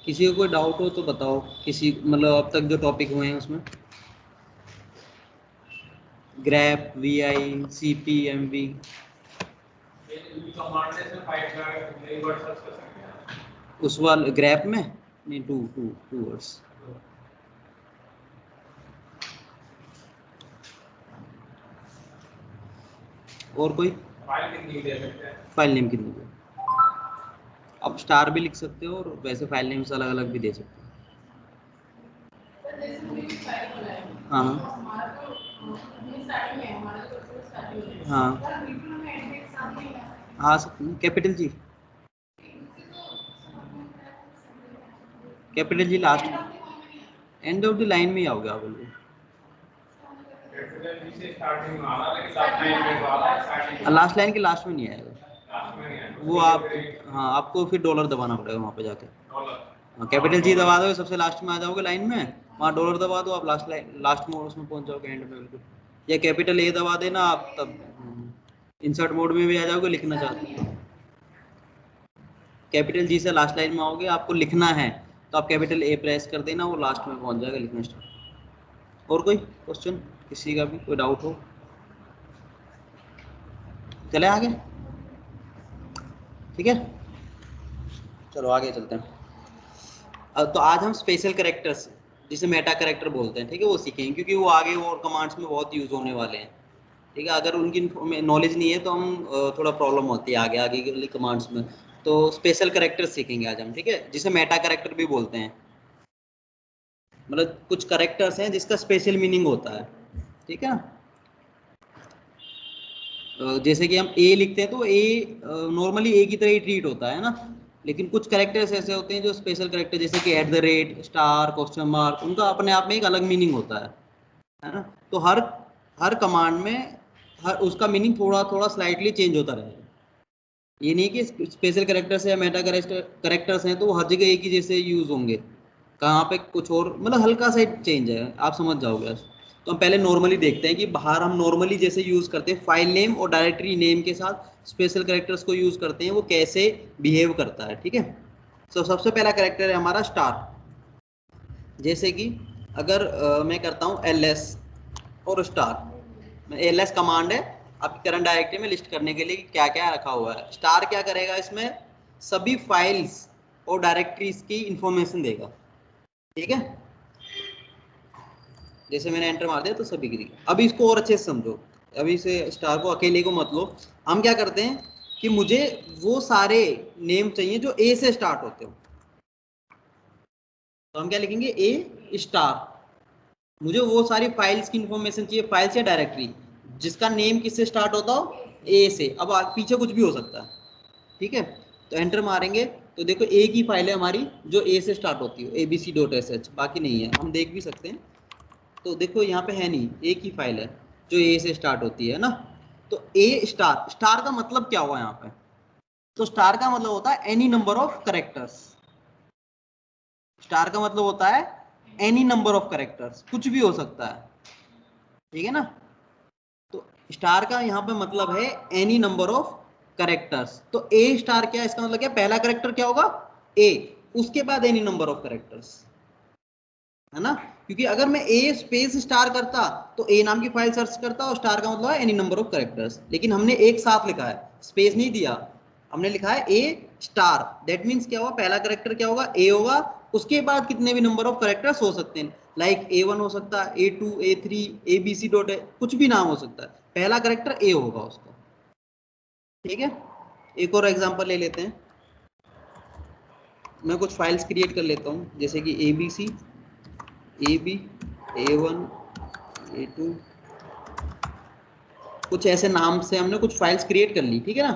किसी को कोई डाउट हो तो बताओ, किसी मतलब अब तक जो टॉपिक हुए हैं उसमें। Grep, VI, CP, MV. उस वाले ग्रैप में नहीं, टू टू टू वर्ड्स। और कोई फाइल नेम कितनी दे? आप स्टार भी लिख सकते हो और वैसे फाइल नेम्स अलग अलग भी दे सकते हो। हाँ हाँ हाँ, capital G, capital G last end of the line में ही आओगे आप बिल्कुल। लास्ट लाइन के लास्ट में नहीं आएगा वो, आप हाँ आपको फिर डॉलर दबाना पड़ेगा वहाँ पे जाके। हाँ, कैपिटल जी दबा दो, सबसे लास्ट में आ जाओगे लाइन में, वहाँ डॉलर दबा दो, आप लास्ट में उसमें पहुँच जाओगे एंड में बिल्कुल। या कैपिटल ए दबा देना आप, तब इंसर्ट मोड में भी आ जाओगे लिखना चाहते हो। कैपिटल जी से लास्ट लाइन में आओगे, आपको लिखना है तो आप कैपिटल ए प्रेस कर देना, वो लास्ट में पहुँच जाएगा लिखना स्टार्ट। और कोई क्वेश्चन, किसी का भी कोई डाउट हो? चले आगे, ठीक है, चलो आगे चलते हैं। तो आज हम स्पेशल कैरेक्टर्स, जिसे मेटा कैरेक्टर बोलते हैं, ठीक है, वो सीखेंगे, क्योंकि वो आगे और कमांड्स में बहुत यूज होने वाले हैं। ठीक है, अगर उनकी नॉलेज नहीं है तो हम थोड़ा प्रॉब्लम होती है आगे आगे के कमांड्स में। तो स्पेशल कैरेक्टर सीखेंगे आज हम, ठीक है, जिसे मेटा कैरेक्टर भी बोलते हैं। मतलब कुछ कैरेक्टर्स हैं जिसका स्पेशल मीनिंग होता है, ठीक है। जैसे कि हम ए लिखते हैं तो ए नॉर्मली ए की तरह ही ट्रीट होता है ना, लेकिन कुछ कैरेक्टर्स ऐसे होते हैं जो स्पेशल कैरेक्टर, जैसे कि at the rate, star, question mark, उनका अपने आप में एक अलग मीनिंग होता है ना। तो हर हर कमांड में हर उसका मीनिंग थोड़ा थोड़ा स्लाइटली चेंज होता रहेगा। ये नहीं कि स्पेशल कैरेक्टर्स या मेटा कैरेक्टर्स हैं तो वो हर जगह एक ही जैसे यूज होंगे, कहाँ पे कुछ और, मतलब हल्का सा चेंज है, आप समझ जाओगे। तो हम पहले नॉर्मली देखते हैं कि बाहर हम नॉर्मली जैसे यूज करते हैं फाइल नेम और डायरेक्टरी नेम के साथ स्पेशल कैरेक्टर्स को यूज करते हैं, वो कैसे बिहेव करता है, ठीक है। तो सबसे पहला कैरेक्टर है हमारा स्टार। जैसे कि अगर मैं करता हूँ ls और स्टार, ls कमांड है आपकी करंट डायरेक्टरी में लिस्ट करने के लिए क्या क्या रखा हुआ है। स्टार क्या करेगा, इसमें सभी फाइल्स और डायरेक्टरीज की इंफॉर्मेशन देगा, ठीक है। जैसे मैंने एंटर मार दिया तो सभी की। अब इसको और अच्छे से समझो, अभी से स्टार को अकेले को मत लो। हम क्या करते हैं कि मुझे वो सारे नेम चाहिए जो ए से स्टार्ट होते हो, तो हम क्या लिखेंगे, ए स्टार। मुझे वो सारी फाइल्स की इंफॉर्मेशन चाहिए, फाइल्स या डायरेक्टरी जिसका नेम किससे स्टार्ट होता हो, ए से। अब पीछे कुछ भी हो सकता है, ठीक है। तो एंटर मारेंगे तो देखो ए की फाइल है हमारी जो ए से स्टार्ट होती है, abc.sh, बाकी नहीं है, हम देख भी सकते हैं। तो देखो यहाँ पे है नहीं, ए की फाइल है जो ए से स्टार्ट होती है ना। तो ए स्टार, स्टार का मतलब क्या हुआ यहाँ पे, तो स्टार का मतलब होता है any number of characters. Star का मतलब होता है एनी नंबर ऑफ करेक्टर्स, कुछ भी हो सकता है, ठीक है ना। तो स्टार का यहाँ पे मतलब है एनी नंबर ऑफ करेक्टर्स। तो ए स्टार क्या, इसका मतलब क्या, पहला करेक्टर क्या होगा, ए, उसके बाद एनी नंबर ऑफ करेक्टर्स, है ना। क्योंकि अगर मैं ए स्पेस स्टार करता तो ए नाम की फाइल सर्च करता और स्टार का मतलब है एनी नंबर ऑफ करेक्टर्स, लेकिन हमने एक साथ लिखा है, स्पेस नहीं दिया, हमने लिखा है ए स्टार। दैट मीन्स क्या हुआ, पहला करेक्टर क्या होगा, ए होगा, उसके बाद कितने भी नंबर ऑफ करेक्टर्स हो सकते हैं, लाइक A1 हो सकता है, A2, A3, ABC. कुछ भी नाम हो सकता है, पहला करेक्टर ए होगा उसका, ठीक है। एक और एग्जांपल ले लेते हैं, मैं कुछ फाइल्स क्रिएट कर लेता हूँ, जैसे कि ABC, AB, A1, A2, कुछ ऐसे नाम से हमने कुछ फाइल्स क्रिएट कर ली, ठीक है ना।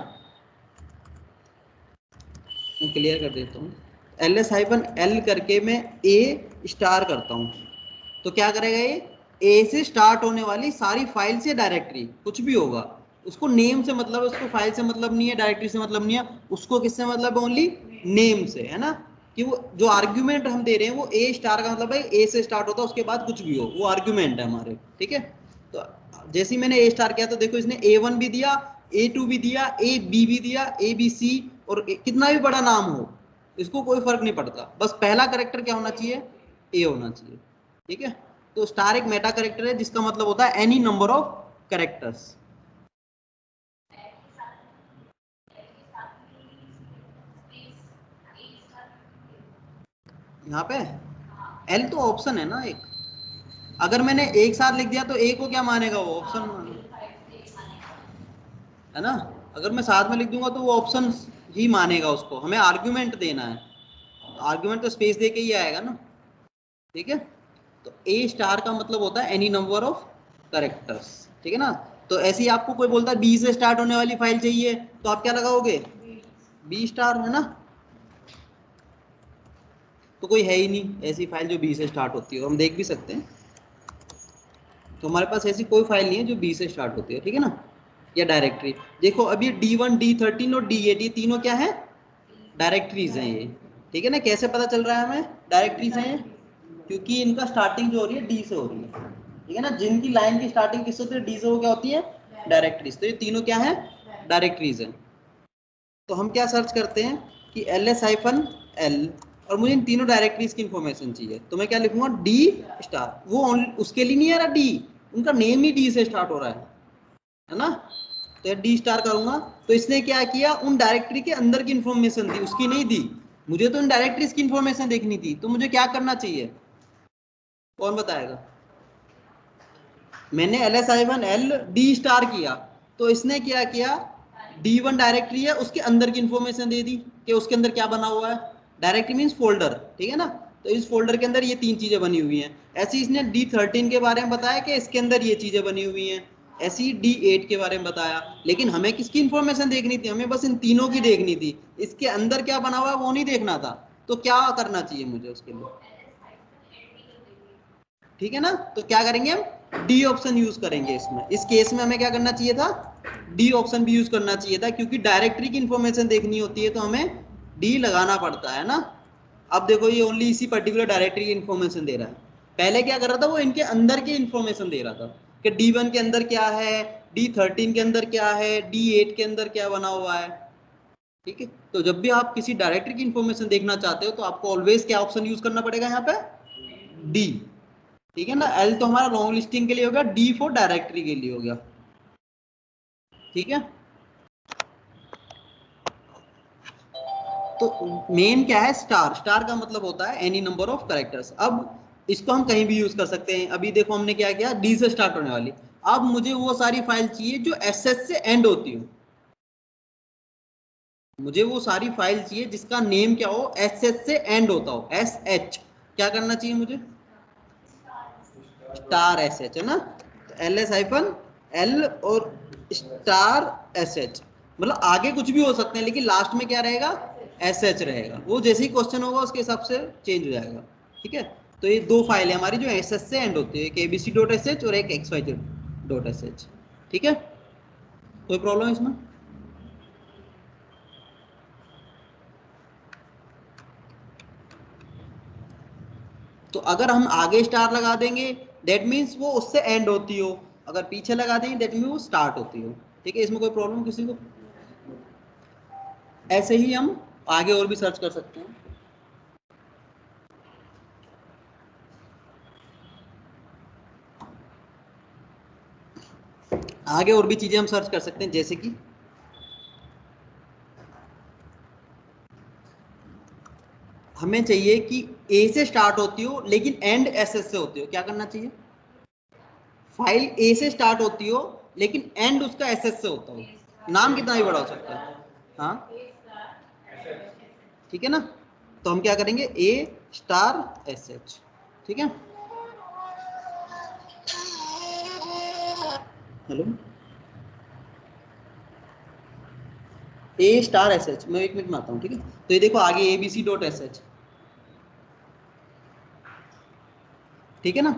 मैं क्लियर कर देता हूँ, ls-l करके मैं ए स्टार करता हूँ, तो क्या करेगा ये, ए से स्टार्ट होने वाली सारी फाइल से डायरेक्टरी, कुछ भी होगा, उसको नेम से मतलब है, उसको फाइल से मतलब नहीं है, डायरेक्टरी से मतलब नहीं है, उसको किससे मतलब है, ओनली नेम से, है ना। कि वो जो आर्ग्यूमेंट हम दे रहे हैं वो ए स्टार का मतलब है ए से स्टार्ट होता है, उसके बाद कुछ भी हो, वो आर्ग्यूमेंट है हमारे, ठीक है। तो जैसे ही मैंने ए स्टार किया तो देखो इसने A1 भी दिया, A2 भी दिया, A B भी दिया, ABC, और कितना भी बड़ा नाम हो, इसको कोई फर्क नहीं पड़ता, बस पहला करेक्टर क्या होना चाहिए, ए होना चाहिए। ठीक है, तो स्टार एक मेटा करेक्टर है जिसका मतलब होता है एनी नंबर ऑफ करेक्टर्स। यहाँ पे एल तो ऑप्शन है ना एक, अगर मैंने एक साथ लिख दिया तो ए को क्या मानेगा, वो ऑप्शन है ना। अगर मैं साथ में लिख दूंगा तो वो ऑप्शन ही मानेगा उसको, हमें आर्ग्यूमेंट देना है, आर्ग्यूमेंट तो स्पेस दे के ही आएगा ना। ठीक है, तो ए स्टार का मतलब होता है एनी नंबर ऑफ करेक्टर्स। ठीक है ना, तो ऐसे ही आपको कोई बोलता है बी से स्टार्ट होने वाली फाइल चाहिए तो आप क्या लगाओगे, बी स्टार, है ना। तो कोई है ही नहीं ऐसी फाइल जो बी से स्टार्ट होती है, हम देख भी सकते हैं। तो हमारे पास ऐसी कोई फाइल नहीं है जो बी से स्टार्ट होती है। ठीक है ना, या डायरेक्टरी देखो, अब ये D1 D13 और D8 ये तीनों क्या है, डायरेक्टरीज हैं ये। ठीक है ना, कैसे पता चल रहा है हमें डायरेक्टरीज हैं, क्योंकि इनका स्टार्टिंग जो हो रही है डी से हो रही है। ठीक है ना, जिनकी लाइन की स्टार्टिंग किससे होती है, डी से, वो क्या होती है, डायरेक्टरीज। तो ये तीनों क्या है, डायरेक्टरीज हैं। तो हम क्या सर्च करते हैं कि ls-l, और मुझे इन तीनों डायरेक्टरीज की इंफॉर्मेशन चाहिए, तो मैं क्या लिखूंगा, डी स्टार। वो उसके लिए नहीं आ रहा डी, उनका नेम ही डी से स्टार्ट हो रहा है ना। तो डी स्टार करूंगा, तो इसने क्या किया, उन डायरेक्टरी के अंदर की इंफॉर्मेशन दी, उसकी नहीं दी। मुझे तो उन डायरेक्टरीज की इंफॉर्मेशन देखनी थी, तो मुझे क्या करना चाहिए, कौन बताएगा। मैंने ls-l डी स्टार किया, तो इसने क्या किया, D1 डायरेक्टरी है उसके अंदर की इंफॉर्मेशन दे दी कि उसके अंदर क्या बना हुआ है, डायरेक्टरी मीन्स फोल्डर। ठीक है ना, तो इस फोल्डर के अंदर ये तीन चीजें बनी हुई हैं। ऐसे इसने D13 के बारे में बताया कि इसके अंदर ये चीजें बनी हुई हैं, ऐसे ही D8 के बारे में बताया। लेकिन हमें किसकी इंफॉर्मेशन देखनी थी, हमें बस इन तीनों की देखनी थी, इसके अंदर क्या बना हुआ है वो नहीं देखना था। तो क्या करना चाहिए मुझे उसके लिए, ठीक है ना, तो क्या करेंगे हम, डी ऑप्शन यूज करेंगे इसमें। इस केस में हमें क्या करना चाहिए था, डी ऑप्शन भी यूज करना चाहिए था, क्योंकि डायरेक्टरी की इंफॉर्मेशन देखनी होती है तो हमें डी लगाना पड़ता है ना। अब देखो ये ओनली इसी पर्टिकुलर डायरेक्टरी की इंफॉर्मेशन दे रहा है, पहले क्या कर रहा था, वो इनके अंदर की इंफॉर्मेशन दे रहा था कि D1 के अंदर क्या है, D13 के अंदर क्या है, D8 के अंदर क्या बना हुआ है। ठीक है, तो जब भी आप किसी डायरेक्टरी की इंफॉर्मेशन देखना चाहते हो तो आपको ऑलवेज क्या ऑप्शन यूज करना पड़ेगा यहाँ पे, डी। ठीक है ना, एल तो हमारा लॉन्ग लिस्टिंग के लिए हो गया, डी फॉर डायरेक्टरी के लिए हो गया। ठीक है, तो मेन क्या है, स्टार। स्टार का मतलब होता है एनी नंबर ऑफ कैरेक्टर्स। अब इसको हम कहीं भी यूज कर सकते हैं। अभी देखो हमने क्या किया, डी से स्टार्ट होने वाली। अब मुझे वो सारी फाइल चाहिए जो एसएच से एंड होती हो, मुझे वो सारी फाइल चाहिए जिसका नेम क्या हो, एसएच से एंड होता हो, एस एच। क्या करना चाहिए मुझे, स्टार एस एच, है ना। ls-l और स्टार एस एच, मतलब आगे कुछ भी हो सकते हैं लेकिन लास्ट में क्या रहेगा, एस एच रहेगा। वो जैसे ही क्वेश्चन होगा उसके हिसाब से चेंज हो जाएगा। ठीक है, तो ये दो फाइल है हमारी जो एस एच से एंड होती है, एक abc.sh और एक xyz.sh। ठीक है, कोई प्रॉब्लम इसमें। तो अगर हम आगे स्टार लगा देंगे दैट मीन्स वो उससे एंड होती हो, अगर पीछे लगा देंगे दैट मीन्स वो स्टार्ट होती हो। ठीक है, इसमें कोई प्रॉब्लम किसी को। ऐसे ही हम आगे और भी सर्च कर सकते हैं। आगे और भी चीजें हम सर्च कर सकते हैं, जैसे कि हमें चाहिए कि ए से स्टार्ट होती हो लेकिन एंड एस एस से होती हो। क्या करना चाहिए, फाइल ए से स्टार्ट होती हो लेकिन एंड उसका एस एस से होता हो, नाम कितना भी बड़ा हो सकता है। हाँ, ठीक है ना, तो हम क्या करेंगे, ए स्टार एस एच। ठीक है, हेलो, ए स्टार एस एच, मैं 1 मिनट में आता हूँ। ठीक है, तो ये देखो आगे abc.sh। ठीक है ना,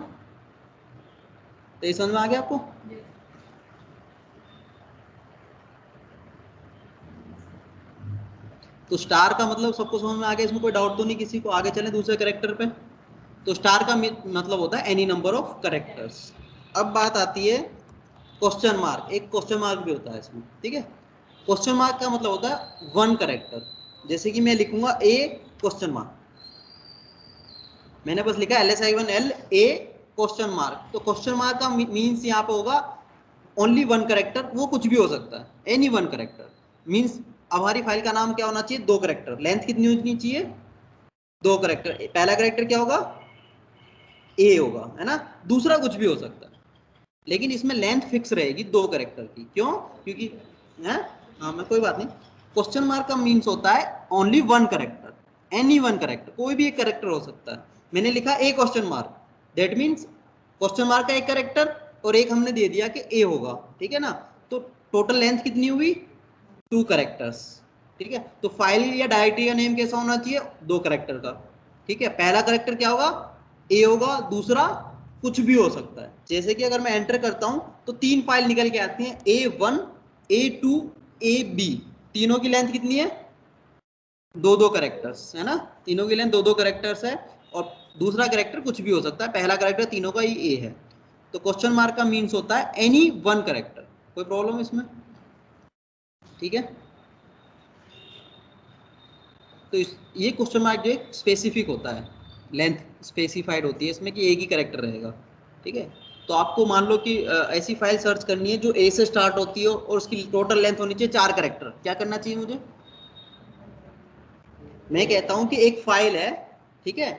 तो ये समझ में आ गया आपको। तो स्टार का मतलब सबको समझ में आ गया, इसमें कोई डाउट तो नहीं किसी को। आगे चलें दूसरे करेक्टर पे। तो स्टार का मतलब होता है एनी नंबर ऑफ करेक्टर्स। अब बात आती है क्वेश्चन मार्क, एक क्वेश्चन मार्क भी होता है इसमें। ठीक है, क्वेश्चन मार्क का मतलब होता है 1 करेक्टर। जैसे कि मैं लिखूंगा ए क्वेश्चन मार्क, मैंने बस लिखा LSI1L A क्वेश्चन मार्क, तो क्वेश्चन मार्क का मीन्स यहाँ पे होगा ओनली वन करेक्टर, वो कुछ भी हो सकता है, एनी वन करेक्टर। मीन्स अब हमारी फाइल का नाम क्या होना चाहिए, 2 करेक्टर, लेंथ कितनी होनी चाहिए, 2 करेक्टर, पहला करेक्टर क्या होगा, ए होगा, है ना, दूसरा कुछ भी हो सकता है, लेकिन इसमें लेंथ फिक्स रहेगी 2 करेक्टर की, क्यों, क्योंकि है, हाँ मैं कोई बात नहीं, क्वेश्चन मार्क का मीन्स होता है only one character, any one character, कोई भी एक करेक्टर हो सकता है। मैंने लिखा a question mark, that means question mark का एक करेक्टर और एक हमने दे दिया कि ए होगा, ठीक है ना, तो टोटल लेंथ कितनी हुई, 2 करेक्टर्स, ठीक है। तो फाइल या डायरेक्टरी का नेम कैसा होना चाहिए, 2 करेक्टर का, ठीक है। पहला करेक्टर क्या होगा, ए होगा, दूसरा कुछ भी हो सकता है, जैसे कि अगर मैं एंटर करता हूं तो 3 फाइल निकल के आती हैं, A1 A2 AB, तीनों की लेंथ कितनी है, 2-2 करेक्टर्स, है ना, तीनों की लेंथ 2-2 करेक्टर्स है, और दूसरा करेक्टर कुछ भी हो सकता है, पहला करेक्टर तीनों का ही ए है। तो क्वेश्चन मार्क का मीन्स होता है एनी वन करेक्टर, कोई प्रॉब्लम इसमें, ठीक है। तो ये क्वेश्चन मार्क जो है स्पेसिफिक होता है, लेंथ स्पेसिफाइड होती है इसमें कि एक ही करेक्टर रहेगा, ठीक है। तो आपको मान लो कि ऐसी फाइल सर्च करनी है जो ए से स्टार्ट होती हो और उसकी टोटल लेंथ होनी चाहिए 4 करेक्टर, क्या करना चाहिए मुझे, मैं कहता हूं कि एक फाइल है, ठीक है,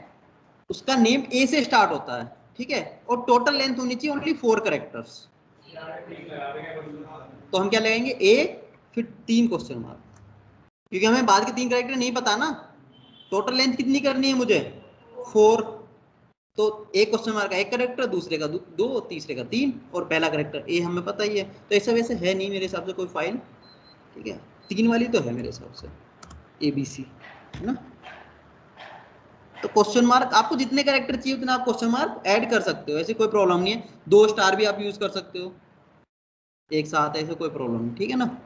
उसका नेम ए से स्टार्ट होता है, ठीक है, और टोटल लेंथ होनी चाहिए ओनली 4 करेक्टर्स, तो हम क्या लगाएंगे, ए फिर 3 क्वेश्चन मार्क, क्योंकि हमें बाद के 3 करेक्टर नहीं पता ना, टोटल लेंथ कितनी करनी है मुझे, 4, तो एक क्वेश्चन मार्क का एक करेक्टर, दूसरे का 2, तीसरे का 3, और पहला करेक्टर ए हमें पता ही है, तो ऐसा वैसे है नहीं मेरे हिसाब से कोई फाइल, ठीक है, 3 वाली तो है मेरे हिसाब से, ABC, है ना। तो क्वेश्चन मार्क आपको जितने कैरेक्टर चाहिए उतना आप क्वेश्चन मार्क ऐड कर सकते हो, ऐसे कोई प्रॉब्लम नहीं है, 2 स्टार भी आप यूज कर सकते हो एक साथ, ऐसे कोई प्रॉब्लम नहीं, ठीक है ना,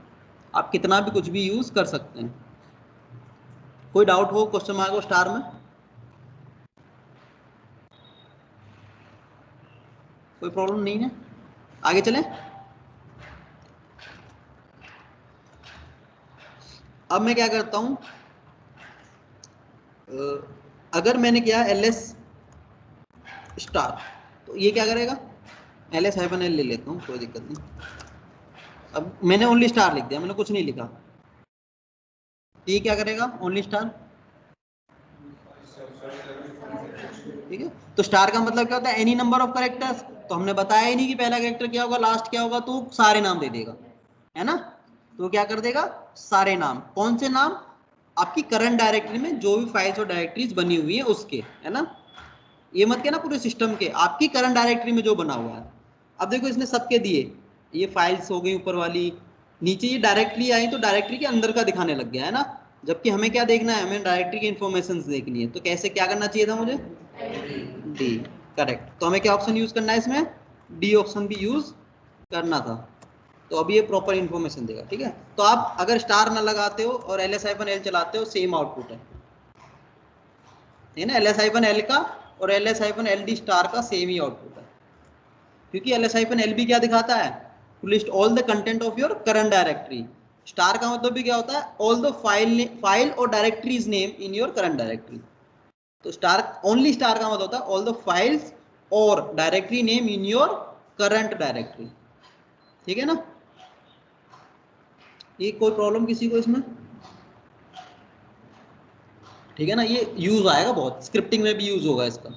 आप कितना भी कुछ भी यूज कर सकते हैं। कोई डाउट हो क्वेश्चन मार्क और स्टार में, कोई प्रॉब्लम नहीं है, आगे चलें। अब मैं क्या करता हूं, अगर मैंने किया LS स्टार, तो ये क्या करेगा, LS-L ले लेता हूँ, कोई दिक्कत नहीं। अब मैंने ओनली स्टार लिख दिया, मैंने कुछ नहीं लिखा, ये क्या करेगा, ओनली स्टार, ठीक है। तो स्टार का मतलब क्या होता है, एनी नंबर ऑफ करेक्टर्स, तो हमने बताया ही नहीं कि पहला करेक्टर क्या होगा, लास्ट क्या होगा, तो सारे नाम दे देगा, है ना, तो क्या कर देगा, सारे नाम, कौन से नाम, आपकी करंट डायरेक्टरी में जो भी फाइल्स और डायरेक्टरीज बनी हुई है उसके, है ना, ये मत कहना पूरे सिस्टम के, आपकी करंट डायरेक्टरी में जो बना हुआ है। अब देखो इसने सबके दिए, ये फाइल्स हो गई ऊपर वाली, नीचे ये डायरेक्टरी आई तो डायरेक्टरी के अंदर का दिखाने लग गया, है ना, जबकि हमें क्या देखना है, हमें डायरेक्टरी की इन्फॉर्मेशन देखनी है, तो कैसे क्या करना चाहिए था मुझे, डी, करेक्ट, तो हमें क्या ऑप्शन यूज करना है इसमें, डी ऑप्शन भी यूज करना था, तो अभी ये प्रॉपर इन्फॉर्मेशन देगा, ठीक है। तो आप अगर स्टार ना लगाते हो और LS-L चलाते हो, सेम आउटपुट है ना, LS-L का और LS-LD स्टार का सेम ही आउटपुट है, क्योंकि LS-L भी क्या दिखाता है, to list all the content of your current directory, star का मतलब भी क्या होता है, ऑल द फाइल और directories name in your current directory, तो स्टार, ओनली स्टार का मतलब होता है ऑल द फाइल्स और directory name in your current directory, ठीक है ना, ये कोई प्रॉब्लम किसी को इसमें, ठीक है ना, ये यूज आएगा बहुत, स्क्रिप्टिंग में भी यूज होगा इसका,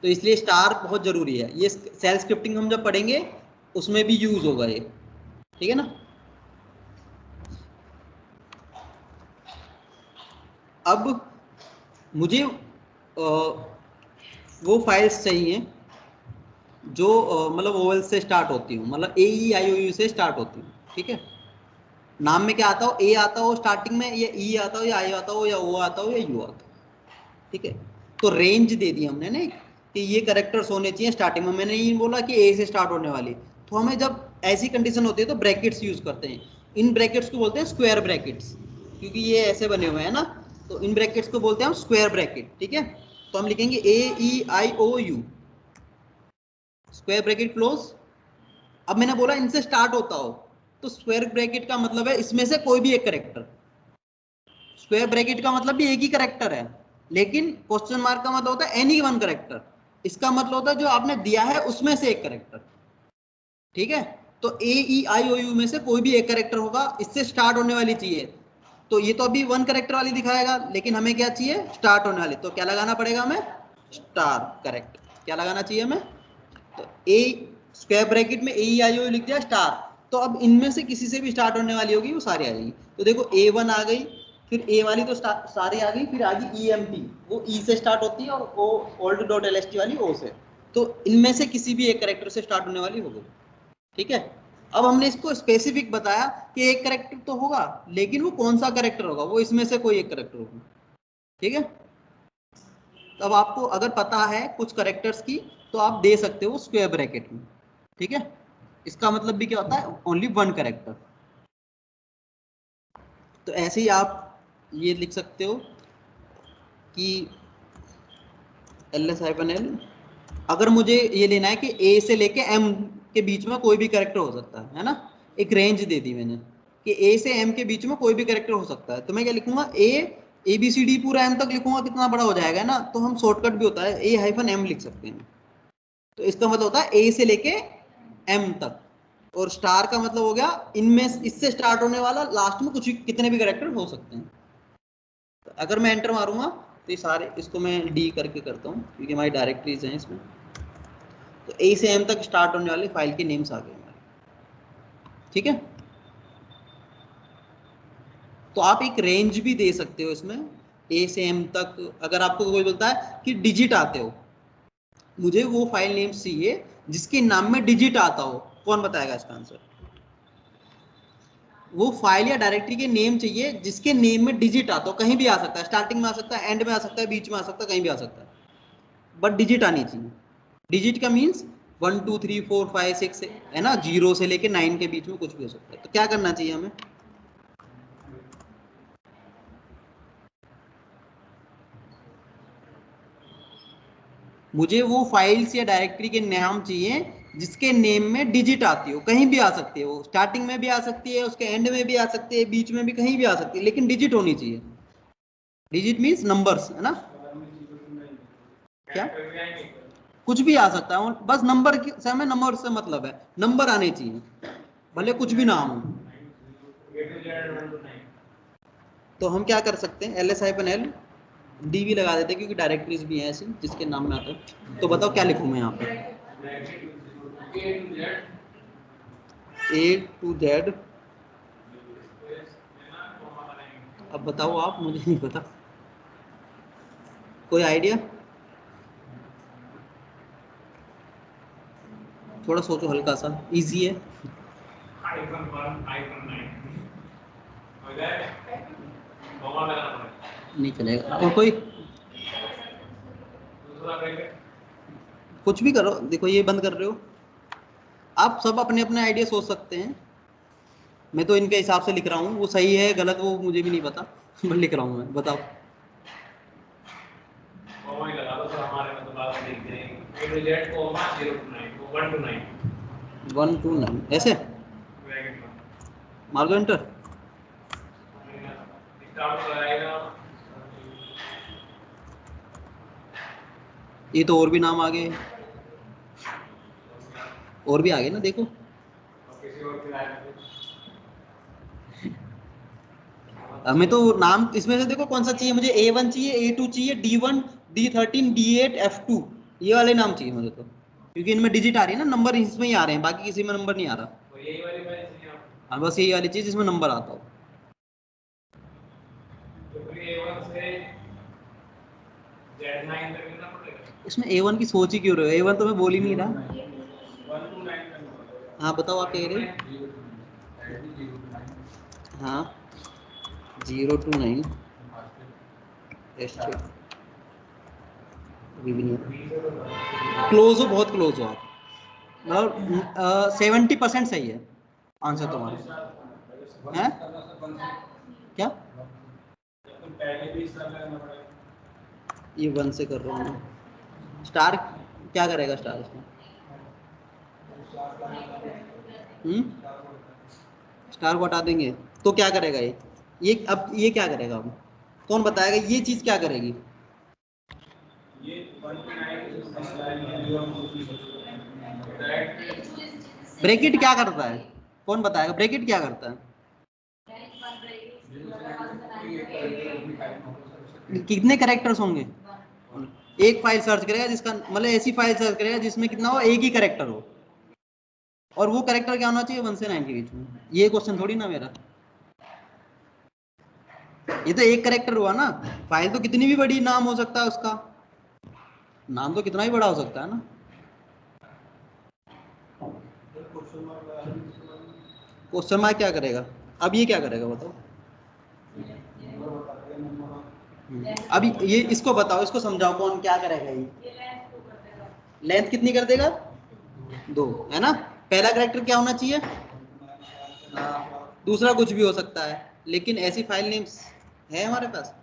तो इसलिए स्टार बहुत जरूरी है, ये सेल स्क्रिप्टिंग हम जब पढ़ेंगे उसमें भी यूज होगा ये, ठीक है ना। अब मुझे वो फाइल्स चाहिए जो मतलब ओवल से स्टार्ट होती हूँ, मतलब AEIOU से स्टार्ट होती हूँ, ठीक है, नाम में क्या आता हो, ए आता हो स्टार्टिंग में, या ई आता हो, या आई आता हो, या ओ आता हो, या यू आता हो, ठीक है। तो रेंज दे दी हमने ना कि ये करेक्टर्स होने चाहिए स्टार्टिंग में, मैंने ये बोला कि ए से स्टार्ट होने वाली, तो हमें जब ऐसी कंडीशन होती है तो ब्रैकेट्स यूज करते हैं, इन ब्रैकेट्स को बोलते हैं स्क्वायर ब्रैकेट्स, क्योंकि ये ऐसे बने हुए हैं ना, तो इन ब्रैकेट्स को बोलते हैं हम स्क्वायर ब्रैकेट, ठीक है। तो हम लिखेंगे AEIOU स्क्वायर ब्रैकेट क्लोज। अब मैंने बोला इनसे स्टार्ट होता हो, तो स्क्वायर ब्रैकेट का मतलब है इसमें से कोई भी एक करेक्टर, स्क्वायर ब्रैकेट का मतलब भी एक ही करेक्टर है, लेकिन क्वेश्चन मार्क का मतलब होता है एनी वन करेक्टर, इसका मतलब होता है जो आपने दिया है उसमें से एक करेक्टर। ठीक है, तो ए ई आई ओ यू में से कोई भी एक करेक्टर होगा, इससे स्टार्ट होने वाली चाहिए। तो ये तो अभी वन करेक्टर वाली दिखाएगा, लेकिन हमें क्या चाहिए, स्टार्ट होने वाली, तो क्या लगाना पड़ेगा हमें, स्टार। करेक्ट, क्या लगाना चाहिए हमें, तो ए स्क्वायर ब्रैकेट में ए ई आई ओ यू लिख दिया स्टार। तो अब इनमें से किसी से भी स्टार्ट होने वाली होगी वो सारी आ जाएगी। तो देखो ए वन आ गई, फिर ए वाली तो सारी आ गई, फिर आ गई ई एम टी, वो ई से स्टार्ट होती है, और O old dot L S T वाली ओ से। तो इनमें से किसी भी एक करेक्टर से स्टार्ट होने वाली होगी। ठीक है, अब हमने इसको स्पेसिफिक बताया कि एक करेक्टर तो होगा, लेकिन वो कौन सा करेक्टर होगा, वो इसमें से कोई एक करेक्टर होगा। ठीक है, तब आपको अगर पता है कुछ करेक्टर्स की, तो आप दे सकते हो स्क्वायर ब्रैकेट में। ठीक है, इसका मतलब भी क्या होता है, ओनली वन करेक्टर। तो ऐसे ही आप ये लिख सकते हो कि एल एस हाइफन एल, अगर मुझे ये लेना है कि ए से लेके एम के बीच में कोई भी करेक्टर हो सकता है ना, एक रेंज दे दी मैंने कि ए से एम के बीच में कोई भी करेक्टर हो सकता है, तो मैं क्या लिखूंगा, ए बी सी डी पूरा एम तक लिखूंगा, कितना बड़ा हो जाएगा ना, तो हम शॉर्टकट भी होता है ए हाइफन एम लिख सकते हैं। तो इसका मतलब होता है ए से लेके एम तक, और स्टार का मतलब हो गया इनमें इससे स्टार्ट होने वाला लास्ट में कुछ कितने भी करेक्टर हो सकते हैं। तो अगर मैं एंटर मारूंगा तो ये सारे, इसको मैं डी करके करता हूँ क्योंकि हमारी डायरेक्टरीज हैं इसमें। तो ए से एम तक स्टार्ट होने वाली फाइल के नेम्स आ गए हमारे। ठीक है, तो आप एक रेंज भी दे सकते हो इसमें, ए से एम तक। अगर आपको कोई बोलता है कि डिजिट आते हो, मुझे वो फाइल नेम्स चाहिए जिसके नाम में डिजिट आता हो, कौन बताएगा इसका आंसर, वो फाइल या डायरेक्टरी के नेम चाहिए जिसके नेम में डिजिट आता हो, कहीं भी आ सकता है, स्टार्टिंग में आ सकता है, एंड में आ सकता है, बीच में आ सकता है, कहीं भी आ सकता है, बट डिजिट आनी चाहिए। डिजिट का मीन्स 1 2 3 4 5 6 है ना, 0 से लेके 9 के बीच में कुछ भी हो सकता है। तो क्या करना चाहिए हमें, मुझे वो फाइल्स या डायरेक्टरी के नाम चाहिए जिसके नेम में डिजिट आती हो, कहीं भी आ सकती है, वो स्टार्टिंग में भी आ सकती है, उसके एंड में भी आ सकती है, बीच में भी कहीं भी आ सकती है, लेकिन डिजिट होनी चाहिए। डिजिट मीन्स नंबर्स, है ना, क्या कुछ भी आ सकता है, बस नंबर से हमें, नंबर से मतलब है, नंबर आने चाहिए, भले कुछ भी नाम हो। तो हम क्या कर सकते हैं, L S hyphen L D भी लगा देते हैं, क्योंकि डायरेक्टरीज भी हैं ऐसी जिसके नाम में आता है। तो बताओ क्या लिखूं मैं यहाँ पे, ए टू जेड, अब बताओ आप, मुझे नहीं पता, कोई आइडिया, थोड़ा सोचो, हल्का सा इजी है। नहीं चलेगा, और कोई, कुछ भी करो, देखो ये बंद कर रहे हो आप, सब अपने अपने आइडिया सोच सकते हैं। मैं तो इनके हिसाब से लिख रहा हूँ, वो सही है गलत वो मुझे भी नहीं पता, बस लिख रहा हूँ मैं, बताओ। 1 2 9 ऐसे मार दो एंटर। ये तो और भी नाम आ गए, और भी आ गए ना, देखो हमें तो नाम इसमें से देखो कौन सा चाहिए, मुझे A1 चाहिए, A2 चाहिए, D1 D13 D8 F2, ये वाले नाम चाहिए मुझे तो, क्योंकि इनमें डिजिट आ रही है ना, नंबर इसमें ही आ रहे हैं, बाकी किसी में नंबर नहीं आ रहा। हाँ बस यही वाली चीज जिसमें नंबर आता हो। इसमें A1 की सोच ही क्यों रहे हो, A1 तो मैं बोल ही नहीं रहा। हाँ बताओ आप कह रहे हो, हाँ 0 to 9 क्लोज हो, बहुत क्लोज हो आप, मतलब 70% सही है आंसर तुम्हारा है। क्या ये 1 से कर रहा हूँ मैं, स्टार क्या करेगा स्टार इसमें, स्टार को हटा देंगे तो क्या करेगा ये अब ये क्या करेगा, अब कौन बताएगा ये चीज क्या करेगी, ब्रैकेट क्या करता है, कौन बताएगा ब्रैकेट क्या करता है? कितने कैरेक्टर्स होंगे? एक फाइल सर्च करेगा जिसका मतलब ऐसी फाइल सर्च करेगा जिसमें कितना हो, एक ही कैरेक्टर हो, और वो कैरेक्टर क्या होना चाहिए 1 से 9 के बीच में। ये क्वेश्चन थोड़ी ना मेरा, ये तो एक कैरेक्टर हुआ ना। फाइल तो कितनी भी बड़ी नाम हो सकता है, उसका नाम तो कितना भी बड़ा हो सकता है ना। क्वेश्चन मार्क क्या करेगा? अब ये क्या करेगा बताओ? अब ये इसको बताओ, इसको समझाओ कौन क्या करेगा। ये लेंथ कितनी कर देगा? 2 है ना। पहला कैरेक्टर क्या होना चाहिए? दूसरा कुछ भी हो सकता है, लेकिन ऐसी फाइल नेम्स है हमारे पास?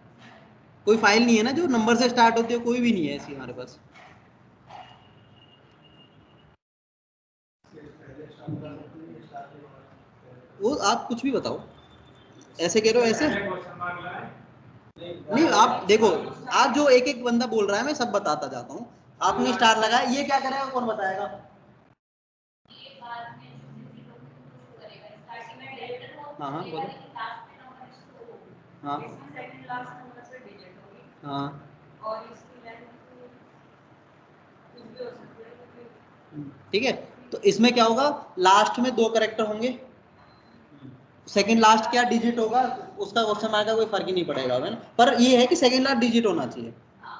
कोई फाइल नहीं है ना जो नंबर से स्टार्ट होती है, कोई भी नहीं है ऐसी हमारे पास। वो आप कुछ भी बताओ, ऐसे कह रहे हो ऐसे नहीं। आप देखो, आप जो एक एक बंदा बोल रहा है मैं सब बताता जाता हूँ। आपने स्टार लगाया, ये क्या करेगा कौन बताएगा? हाँ हाँ बोलो। हाँ हाँ ठीक है। तो इसमें क्या होगा, लास्ट में 2 कैरेक्टर होंगे, सेकंड लास्ट क्या डिजिट होगा उसका क्वेश्चन मार्क का कोई फर्क ही नहीं पड़ेगा, है ना। पर ये है कि सेकंड लास्ट डिजिट होना चाहिए,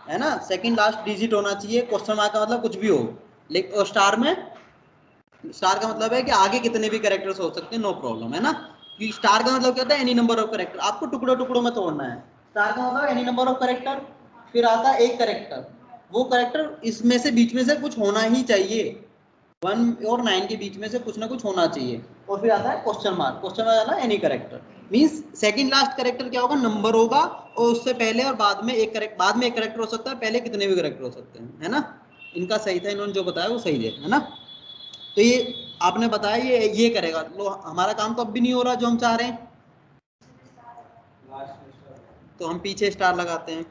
है ना। सेकंड लास्ट डिजिट होना चाहिए, क्वेश्चन मार्क का मतलब कुछ भी हो, लेकिन स्टार में, स्टार का मतलब है कि आगे कितने भी कैरेक्टर्स हो सकते हैं, नो प्रॉब्लम, है ना। कि स्टार का मतलब क्या होता है, एनी नंबर ऑफ कैरेक्टर, आपको टुकड़ों टुकड़ों में तोड़ना है। स्टार का मतलब एनी नंबर ऑफ कैरेक्टर, फिर आता है एक कैरेक्टर, वो कैरेक्टर इसमें से बीच में से कुछ होना ही चाहिए, 1 और 9 के बीच में से कुछ ना कुछ होना चाहिए। और फिर आता है क्वेश्चन मार्क, क्वेश्चन मार्क आता है any character, means second last character क्या होगा, नंबर होगा, और उससे पहले और बाद में एक कैरेक्टर, बाद में एक कैरेक्टर हो सकता है, पहले कितने भी कैरेक्टर हो सकते हैं, है ना। इनका सही था, इन्होंने जो बताया वो सही है ना। तो ये आपने बताया ये करेगा, तो हमारा काम तो अब भी नहीं हो रहा जो हम चाह रहे हैं, तो हम पीछे स्टार लगाते हैं,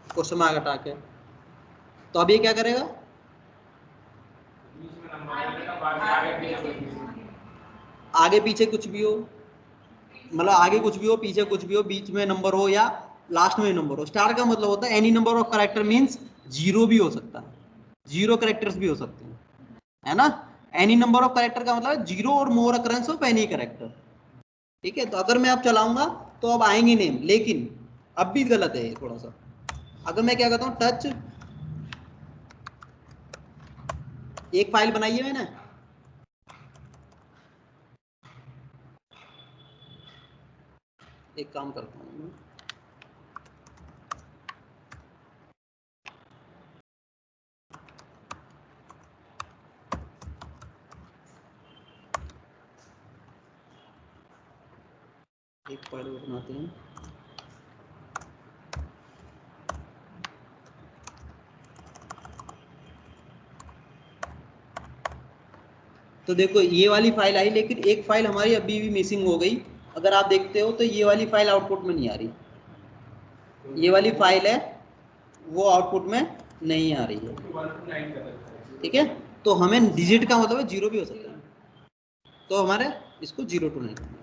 क्वेश्चन मार्क हटा के। तो अब ये क्या करेगा, आगे पीछे कुछ भी हो, मतलब आगे कुछ भी हो, पीछे कुछ भी हो, बीच में नंबर हो या लास्ट में नंबर हो। स्टार का मतलब होता है any number of character, means 0 भी हो सकता है, 0 कैरेक्टर्स भी हो सकते हैं, है ना। एनी नंबर ऑफ कैरेक्टर का मतलब 0 और more occurrence of any character, ठीक है। तो अगर मैं अब चलाऊंगा तो अब आएंगे नेम, लेकिन अब भी गलत है थोड़ा सा। अगर मैं क्या कहता हूँ टच, एक फाइल बनाई है मैंने, एक काम करता हूँ, एक फाइल बनाते हैं। तो देखो ये वाली फाइल आई, लेकिन एक फाइल हमारी अभी भी मिसिंग हो गई। अगर आप देखते हो तो ये वाली फाइल आउटपुट में नहीं आ रही, ये वाली फाइल है वो आउटपुट में नहीं आ रही है, ठीक है। तो हमें डिजिट का मतलब 0 भी हो सकता है, तो हमारे इसको 0 to 9 करना है,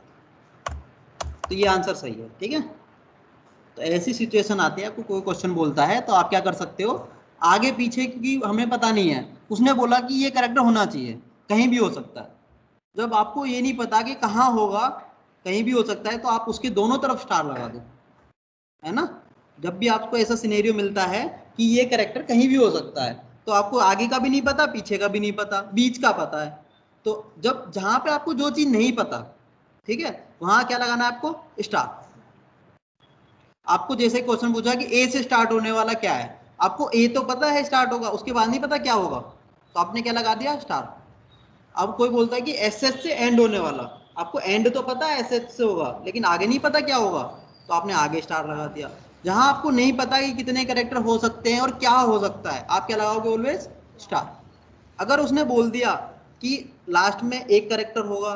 तो ये आंसर सही है, ठीक है। तो ऐसी सिचुएशन आती है, आपको कोई क्वेश्चन बोलता है तो आप क्या कर सकते हो, आगे पीछे की हमें पता नहीं है, उसने बोला कि ये कैरेक्टर होना चाहिए, कहीं भी हो सकता है। जब आपको ये नहीं पता कि कहाँ होगा, कहीं भी हो सकता है, तो आप उसके दोनों तरफ स्टार लगा दो, है ना। जब भी आपको ऐसा सिनेरियो मिलता है कि ये कैरेक्टर कहीं भी हो सकता है, तो आपको आगे का भी नहीं पता, पीछे का भी नहीं पता, बीच का पता है, तो जब जहां पे आपको जो चीज नहीं पता, ठीक है, वहां क्या लगाना है आपको, स्टार। आपको जैसे क्वेश्चन पूछा कि ए से स्टार्ट होने वाला क्या है, आपको ए तो पता है स्टार्ट होगा, उसके बाद नहीं पता क्या होगा, तो आपने क्या लगा दिया, स्टार। अब कोई बोलता है कि एस एच से एंड होने वाला, आपको एंड तो पता है एस एच से होगा, लेकिन आगे नहीं पता क्या होगा, तो आपने आगे स्टार लगा दिया। जहां आपको नहीं पता कि कितने कैरेक्टर हो सकते हैं और क्या हो सकता है, आप क्या लगाओगे, ऑलवेज स्टार। अगर उसने बोल दिया कि लास्ट में एक कैरेक्टर होगा,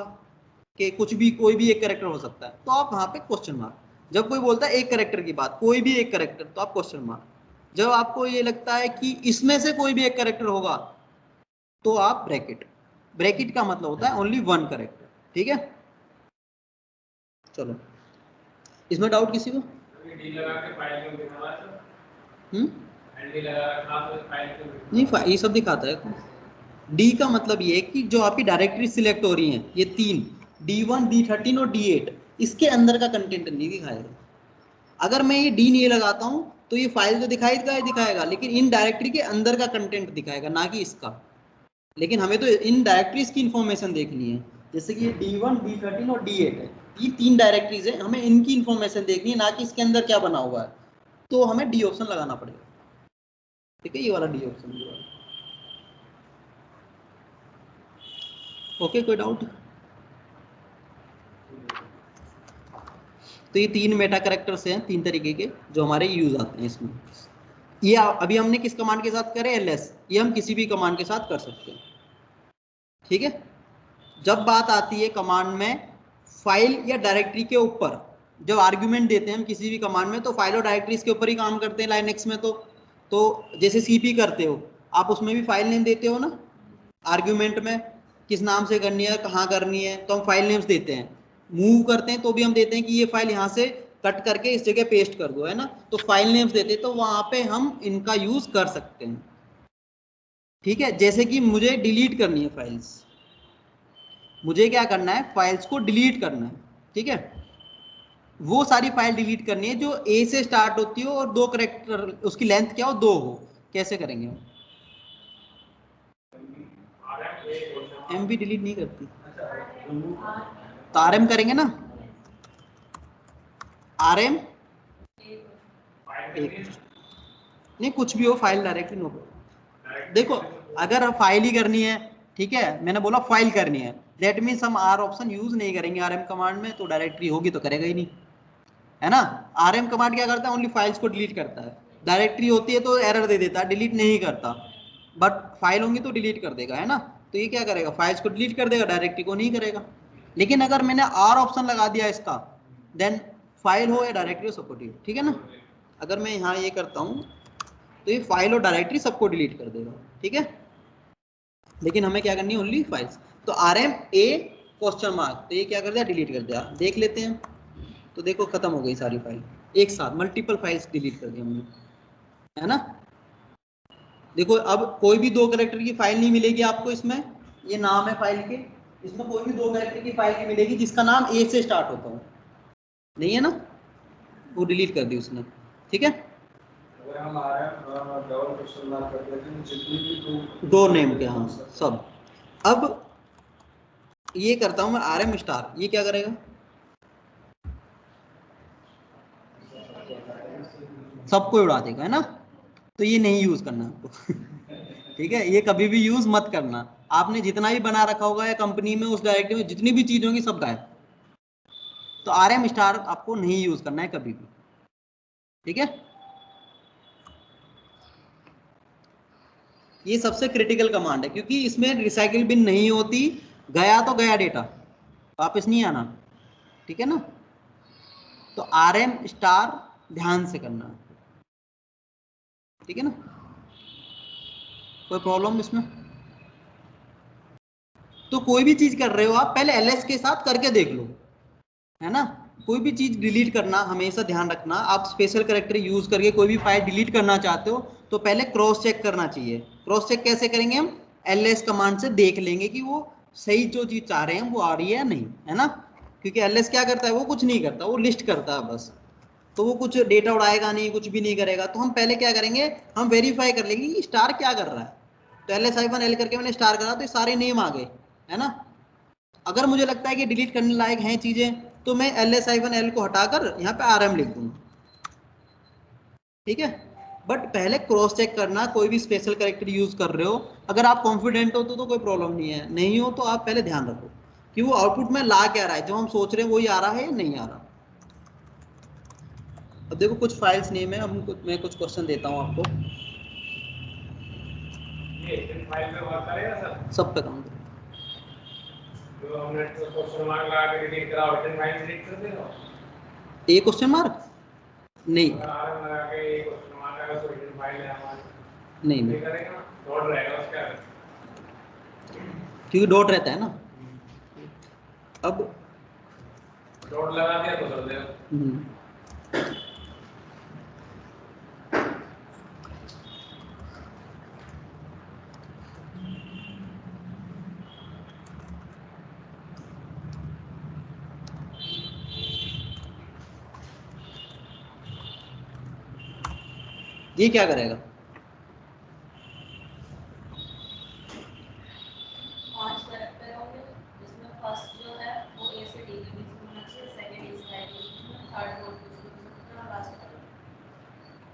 कि कुछ भी कोई भी एक कैरेक्टर हो सकता है, तो आप वहां पे क्वेश्चन मार्क। जब कोई बोलता है एक कैरेक्टर की बात, कोई भी एक कैरेक्टर, तो आप क्वेश्चन मार्क। जब आपको ये लगता है कि इसमें से कोई भी एक कैरेक्टर होगा तो आप ब्रैकेट। ब्रैकेट का मतलब होता है ओनली वन कैरेक्टर। ठीक है, चलो इसमें डाउट किसी को? नहीं, ये सब दिखाता है। डी का मतलब ये है कि जो आपकी डायरेक्टरी सिलेक्ट हो रही हैं, ये तीन D1, D13 और D8, इसके अंदर का कंटेंट नहीं दिखाएगा। अगर मैं ये डी नहीं लगाता हूं तो ये फाइल तो दिखाएगा, लेकिन इन डायरेक्टरी के अंदर का कंटेंट दिखाएगा, ना कि इसका। लेकिन हमें तो इन डायरेक्टरीज की इंफॉर्मेशन देखनी है, जैसे कि ये D1, D13 और D8 है, ये तीन डायरेक्टरीज है, हमें इनकी इंफॉर्मेशन देखनी है, ना कि इसके अंदर क्या बना हुआ है। तो हमें डी ऑप्शन लगाना पड़ेगा। ठीक है, ये वाला डी ऑप्शन। ओके, कोई डाउट? तो ये तीन मेटा कैरेक्टर्स हैं, तीन तरीके के, जो हमारे यूज आते हैं इसमें। ये अभी हमने किस कमांड के साथ करे? ls। ये हम किसी भी कमांड के साथ कर सकते हैं। ठीक है, जब बात आती है कमांड में फाइल या डायरेक्टरी के ऊपर, जब आर्ग्यूमेंट देते हैं हम किसी भी कमांड में, तो फाइल और डायरेक्टरीज के ऊपर ही काम करते हैं लाइनक्स में। तो जैसे cp करते हो आप, उसमें भी फाइल नेम देते हो ना आर्ग्यूमेंट में, किस नाम से करनी है, कहाँ करनी है, तो हम फाइल नेम्स देते हैं। मूव करते हैं तो भी हम देते हैं कि ये फाइल यहाँ से कट करके इस जगह पेस्ट कर दो, है ना, तो फाइल नेम्स देते हैं, तो वहां पे हम इनका यूज कर सकते हैं। ठीक है, जैसे कि मुझे डिलीट करनी है फाइल्स, मुझे क्या करना है, फाइल्स को डिलीट करना है। ठीक है, वो सारी फाइल डिलीट करनी है जो ए से स्टार्ट होती हो और दो करेक्टर, उसकी लेंथ क्या हो, 2 हो। कैसे करेंगे हम? एमवी डिलीट नहीं करती, तो आरएम करेंगे ना, आरएम एक, नहीं कुछ भी हो, फाइल डायरेक्टली नो। देखो अगर फाइल ही करनी है, ठीक है, मैंने बोला फाइल करनी है, दैट मीन्स हम आर ऑप्शन यूज नहीं करेंगे आरएम कमांड में, तो डायरेक्टरी होगी तो करेगा ही नहीं, है ना। आरएम कमांड क्या करता है, ओनली फाइल्स को डिलीट करता है। डायरेक्टरी होती है तो एरर दे देता है, डिलीट नहीं करता, बट फाइल होंगी तो डिलीट कर देगा, है ना। तो ये क्या करेगा, फाइल्स को डिलीट कर देगा, डायरेक्टरी को नहीं करेगा। लेकिन अगर मैंने आर ऑप्शन लगा दिया इसका, देन फाइल हो या डायरेक्टरी हो सबको डिलीट। ठीक है ना, अगर मैं यहाँ ये करता हूँ तो ये फाइल और डायरेक्टरी सबको डिलीट कर देगा। ठीक है, लेकिन हमें क्या करनी है, ओनली फाइल्स। तो आरएम ए क्वेश्चन मार्क, तो ये क्या कर दिया, डिलीट कर दिया। देख लेते हैं, तो देखो खत्म हो गई सारी फाइल, एक साथ मल्टीपल फाइल्स डिलीट कर दी हमने, है ना। देखो अब कोई भी दो कैरेक्टर की फाइल नहीं मिलेगी आपको इसमें, ये नाम है फाइल के, इसमें कोई भी दो कैरेक्टर की फाइल नहीं मिलेगी जिसका नाम ए से स्टार्ट होता हो, नहीं है ना, वो डिलीट कर दी उसने। ठीक है, अगर हम डबल क्वेश्चन मार्क कर देते हैं जितनी भी दो नेम के, हाँ सब। अब ये करता हूं मैं आरएम स्टार, ये क्या करेगा, सबको उड़ा देगा, है ना। तो ये नहीं यूज करना आपको ठीक है, ये कभी भी यूज मत करना। आपने जितना भी बना रखा होगा या कंपनी में उस डायरेक्टरी में जितनी भी चीज होंगी सब गायब। तो आरएम स्टार आपको नहीं यूज करना है कभी भी। ठीक है, ये सबसे क्रिटिकल कमांड है, क्योंकि इसमें रिसाइकिल बिन नहीं होती, गया तो गया डेटा, वापस नहीं आना। ठीक है ना, तो आरएम स्टार ध्यान से करना। ठीक है ना, कोई प्रॉब्लम इसमें? तो कोई भी चीज कर रहे हो आप, पहले एलएस के साथ करके देख लो, है ना। कोई भी चीज डिलीट करना हमेशा ध्यान रखना, आप स्पेशल कैरेक्टर यूज करके कोई भी फाइल डिलीट करना चाहते हो तो पहले क्रॉस चेक करना चाहिए। क्रॉस चेक कैसे करेंगे हम, एलएस कमांड से देख लेंगे कि वो सही जो चीज चाह रहे हैं वो आ रही है या नहीं, है ना। क्योंकि एलएस क्या करता है, वो कुछ नहीं करता, वो लिस्ट करता है बस, तो वो कुछ डेटा उड़ाएगा नहीं, कुछ भी नहीं करेगा। तो हम पहले क्या करेंगे, हम वेरीफाई कर लेंगे कि स्टार क्या कर रहा है। तो LS-L करके मैंने स्टार करा तो ये सारे नेम आ गए, है ना। अगर मुझे लगता है कि डिलीट करने लायक हैं चीजें, तो मैं LS-L को हटाकर यहाँ पे RM लिख दूंगा। ठीक है, बट पहले क्रॉस चेक करना, कोई भी स्पेशल कैरेक्टर यूज कर रहे हो, अगर आप कॉन्फिडेंट हो तो कोई प्रॉब्लम नहीं है, नहीं हो तो आप पहले ध्यान रखो कि वो आउटपुट में ला क्या रहा है, जो हम सोच रहे हैं वही आ रहा है या नहीं आ रहा। अब देखो कुछ फाइल्स नेम है, अब मैं कुछ क्वेश्चन देता हूँ आपको, ये फाइल पे वर्क करेगा सर, सब पे काम करें। जो हमने क्वेश्चन मार्क लगा के डिलीट करा, ओपन फाइल डिलीट कर देगा। ए क्वेश्चन मार्क नहीं अगर आरएम लगा के एक क्वेश्चन मार्क अगर कोई हिडन फाइल है हमारी नहीं ये करेगा डॉट रहेगा उसका क्योंकि डॉट रहता है ना। अब डॉट लगा दिया तो चल देगा। ये क्या करेगा?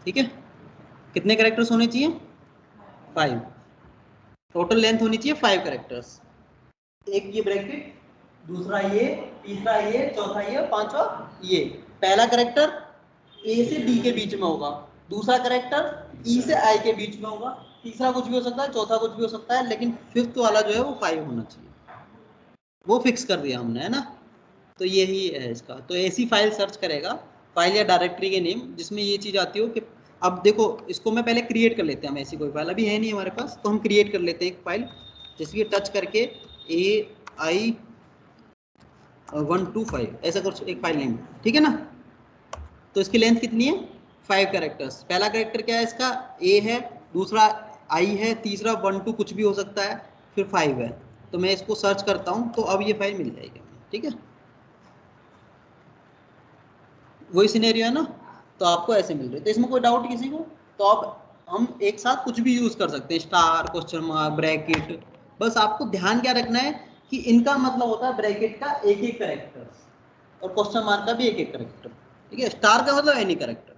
ठीक है, कितने कैरेक्टर्स होने चाहिए? 5। टोटल लेंथ होनी चाहिए 5 कैरेक्टर्स। एक ये ब्रैकेट, दूसरा ये, तीसरा ये, चौथा ये, पांचवा ये। पहला कैरेक्टर ए से डी के बीच में होगा, दूसरा कैरेक्टर ई से आई के बीच में होगा, तीसरा कुछ भी हो सकता है, चौथा कुछ भी हो सकता है, लेकिन फिफ्थ वाला जो है वो 5 होना चाहिए। वो फिक्स कर दिया हमने, है ना। तो यही है इसका। तो ऐसी फाइल सर्च करेगा, फाइल या डायरेक्टरी के नेम जिसमें ये चीज आती हो कि अब देखो इसको मैं पहले क्रिएट कर लेते हैं। हम ऐसी कोई फाइल अभी है नहीं हमारे पास, तो हम क्रिएट कर लेते हैं एक फाइल, जैसे कि टच करके AI125 ऐसा कुछ एक फाइल नेम, ठीक है ना। तो इसकी लेंथ कितनी है? 5 कैरेक्टर्स। पहला कैरेक्टर क्या है इसका? ए है, दूसरा आई है, तीसरा 1 2 कुछ भी हो सकता है, फिर 5 है। तो मैं इसको सर्च करता हूँ तो अब ये फाइल मिल जाएगी, ठीक है। वही सिनेरियो है ना, तो आपको ऐसे मिल रही है। तो इसमें कोई डाउट किसी को? तो अब हम एक साथ कुछ भी यूज कर सकते हैं, स्टार, क्वेश्चन मार्क, ब्रैकेट। बस आपको ध्यान क्या रखना है कि इनका मतलब होता है ब्रैकेट का एक एक कैरेक्टर और क्वेश्चन मार्क का भी एक एक कैरेक्टर, ठीक है। स्टार का मतलब एनी कैरेक्टर,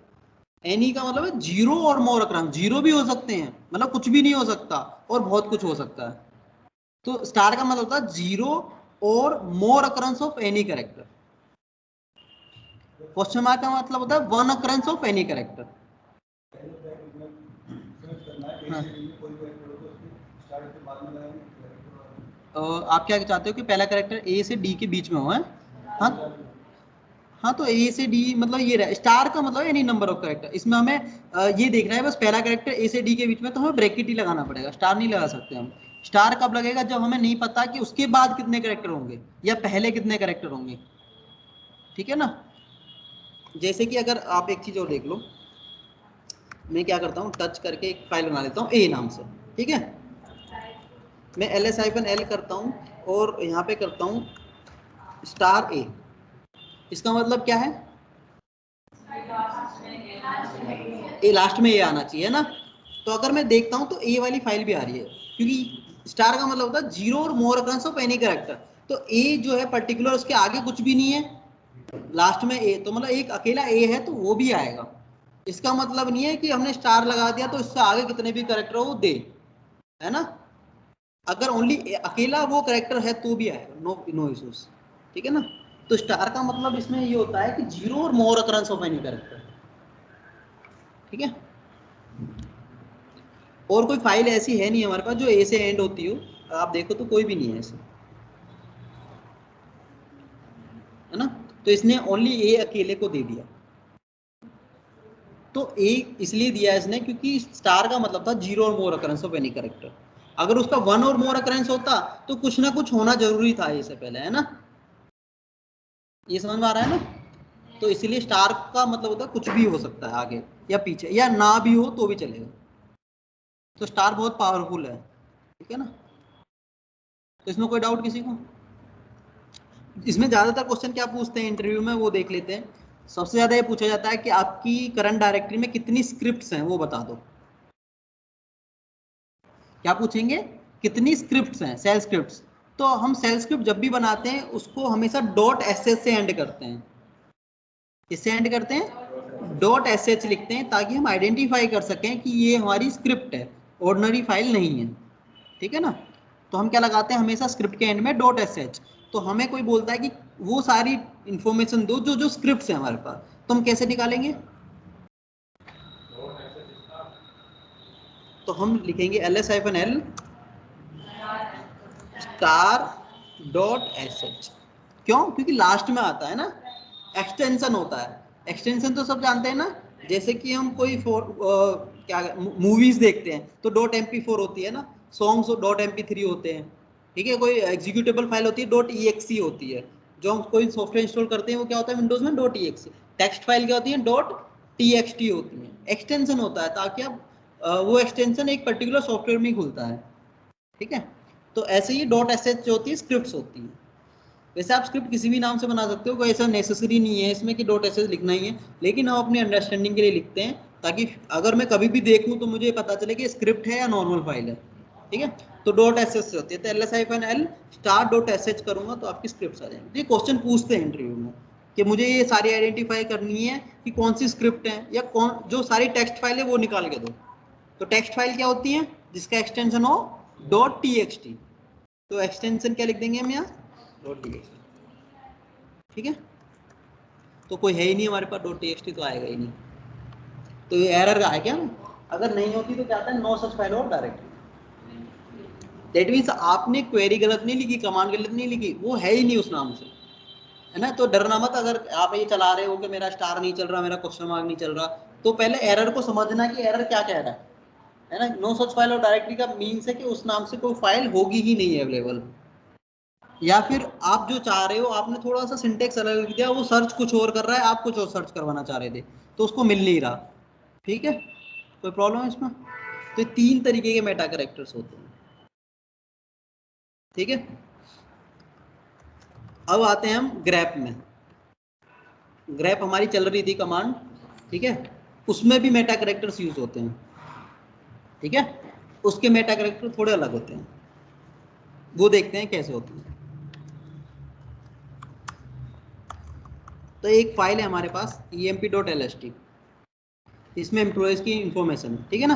एनी का मतलब है जीरो और मोर अक्रंस। जीरो भी हो सकते हैं, मतलब कुछ भी नहीं हो सकता, और बहुत कुछ हो सकता है। तो स्टार का मतलब होता है जीरो और more occurrences of any character. Question mark का मतलब होता है one occurrence of any character. आप क्या चाहते हो कि पहला कैरेक्टर ए से डी के बीच में हो, है? हाँ हाँ, तो ए से डी मतलब ये रहा। स्टार का मतलब एनी नंबर ऑफ कैरेक्टर। इसमें हमें ये देखना है बस पहला कैरेक्टर ए से डी के बीच में, तो हमें ब्रैकेट ही लगाना पड़ेगा, स्टार नहीं लगा सकते हम। स्टार कब लगेगा? जब हमें नहीं पता कि उसके बाद कितने कैरेक्टर होंगे या पहले कितने कैरेक्टर होंगे, ठीक है ना। जैसे कि अगर आप एक चीज और देख लो, मैं क्या करता हूँ, टच करके एक फाइल बना लेता हूँ ए नाम से, ठीक है। मैं ls-l करता हूँ और यहाँ पे करता हूँ स्टार ए। इसका मतलब क्या है? ए लास्ट में ये आना चाहिए ना। तो अगर मैं देखता हूँ तो ए वाली फाइल भी आ रही है, क्योंकि स्टार का मतलब होता है जीरो और more occurrence of any character. तो ए जो है पर्टिकुलर, उसके आगे कुछ भी नहीं है, लास्ट में ए, तो मतलब एक अकेला ए है तो वो भी आएगा। इसका मतलब नहीं है कि हमने स्टार लगा दिया तो इससे आगे कितने भी कैरेक्टर हो वो दे, है ना। अगर ओनली अकेला वो कैरेक्टर है तो भी आएगा, नो इश्यूज, ठीक है ना। तो स्टार का मतलब इसमें ये होता है कि जीरो और more occurrence of any character, ठीक है। और कोई फाइल ऐसी है नहीं हमारे पास जो ए से एंड होती हो, आप देखो तो कोई भी नहीं है ऐसे, है ना। तो इसने ओनली ए अकेले को दे दिया। तो ए इसलिए दिया इसने क्योंकि स्टार का मतलब था जीरो और more occurrence of any character. अगर उसका वन और मोर अकरेंस होता तो कुछ ना कुछ होना जरूरी था ए से पहले, है ना। ये समझ में आ रहा है ना। तो इसलिए स्टार का मतलब होता है कुछ भी हो सकता है आगे या पीछे, या ना भी हो तो भी चलेगा। तो स्टार बहुत पावरफुल है, ठीक है ना। तो इसमें कोई डाउट किसी को? इसमें ज्यादातर क्वेश्चन क्या पूछते हैं इंटरव्यू में वो देख लेते हैं। सबसे ज्यादा ये पूछा जाता है कि आपकी करंट डायरेक्टरी में कितनी स्क्रिप्ट्स हैं वो बता दो। क्या पूछेंगे? कितनी स्क्रिप्ट्स हैं, सेल स्क्रिप्ट्स। तो हम सेल स्क्रिप्ट जब भी बनाते हैं उसको हमेशा डॉट एसएच से एंड करते हैं। किससे एंड करते हैं? डॉट एसएच लिखते हैं, ताकि हम आइडेंटिफाई कर सकें कि ये हमारी स्क्रिप्ट है, ऑर्डिनरी फाइल नहीं है, ठीक है ना। तो हम क्या लगाते हैं हमेशा स्क्रिप्ट के एंड में? Dot SH. तो हमें कोई बोलता है कि वो सारी इंफॉर्मेशन दो जो जो स्क्रिप्ट्स हैं हमारे पास, तो हम कैसे निकालेंगे? तो हम लिखेंगे ls-l स्टार डॉट एसएच। क्यों? क्योंकि लास्ट में आता है ना, एक्सटेंशन होता है। एक्सटेंशन तो सब जानते हैं ना, जैसे कि हम कोई क्या मूवीज देखते हैं तो .mp4 होती है ना, सॉन्ग्स .mp3 होते हैं, ठीक है। कोई एग्जीक्यूटेबल फाइल होती है .exe होती है, जो हम कोई सॉफ्टवेयर इंस्टॉल करते हैं वो क्या होता है विंडोज में .exe। टेक्स्ट फाइल क्या होती है .txt होती है। एक्सटेंशन होता है ताकि आप वो एक्सटेंशन एक पर्टिकुलर सॉफ्टवेयर में ही खुलता है, ठीक है। तो ऐसे ही .sh जो होती है स्क्रिप्ट होती है। वैसे आप स्क्रिप्ट किसी भी नाम से बना सकते हो, कोई ऐसा नेसेसरी नहीं है इसमें कि .sh लिखना ही है, लेकिन हम अपनी अंडरस्टैंडिंग के लिए लिखते हैं ताकि अगर मैं कभी भी देखूं तो मुझे पता चले कि स्क्रिप्ट है या नॉर्मल फाइल है, ठीक है। तो .sh से होती है, तो ls-l *.sh करूंगा तो आपकी स्क्रिप्ट आ जाएंगी। ये क्वेश्चन पूछते हैं इंटरव्यू में कि मुझे ये सारी आइडेंटिफाई करनी है कि कौन सी स्क्रिप्ट है, या कौन जो सारी टेक्स्ट फाइल है वो निकाल के दो। तो टेक्स्ट फाइल क्या होती है जिसका एक्सटेंशन हो .txt, तो एक्सटेंशन क्या लिख देंगे हम यहाँ .txt, ठीक है। तो कोई है ही नहीं हमारे पास .txt, तो आएगा ही नहीं। तो ये एरर है क्या, अगर नहीं होती तो क्या आता है नो सच फाइल और डायरेक्टली। दैट मीन्स आपने क्वेरी गलत नहीं लिखी, कमांड गलत नहीं लिखी, वो है ही नहीं उस नाम से, है ना। तो डरना मत, अगर आप ये चला रहे हो कि मेरा स्टार नहीं चल रहा, मेरा क्वेश्चन मार्क नहीं चल रहा, तो पहले एरर को समझना कि एरर क्या कह रहा है ना। नो सच फाइल और डायरेक्टरी का मीन्स है कि उस नाम से कोई फाइल होगी ही नहीं अवेलेबल, या फिर आप जो चाह रहे हो आपने थोड़ा सा सिंटेक्स अलग लिख दिया, वो सर्च कुछ और कर रहा है, आप कुछ और सर्च करवाना चाह रहे थे तो उसको मिल नहीं रहा, ठीक है। कोई प्रॉब्लम है इसमें। तो 3 तरीके के मेटा कैरेक्टर्स होते हैं, ठीक है। अब आते हैं हम ग्रैप में। ग्रैप हमारी चल रही थी कमांड, ठीक है, उसमें भी मेटा कैरेक्टर्स यूज होते हैं, ठीक है। उसके मेटा कैरेक्टर थोड़े अलग होते हैं, वो देखते हैं कैसे होते हैं। तो एक फाइल है हमारे पास emp.lst, इसमें एम्प्लॉयज की इंफॉर्मेशन है, ठीक है ना।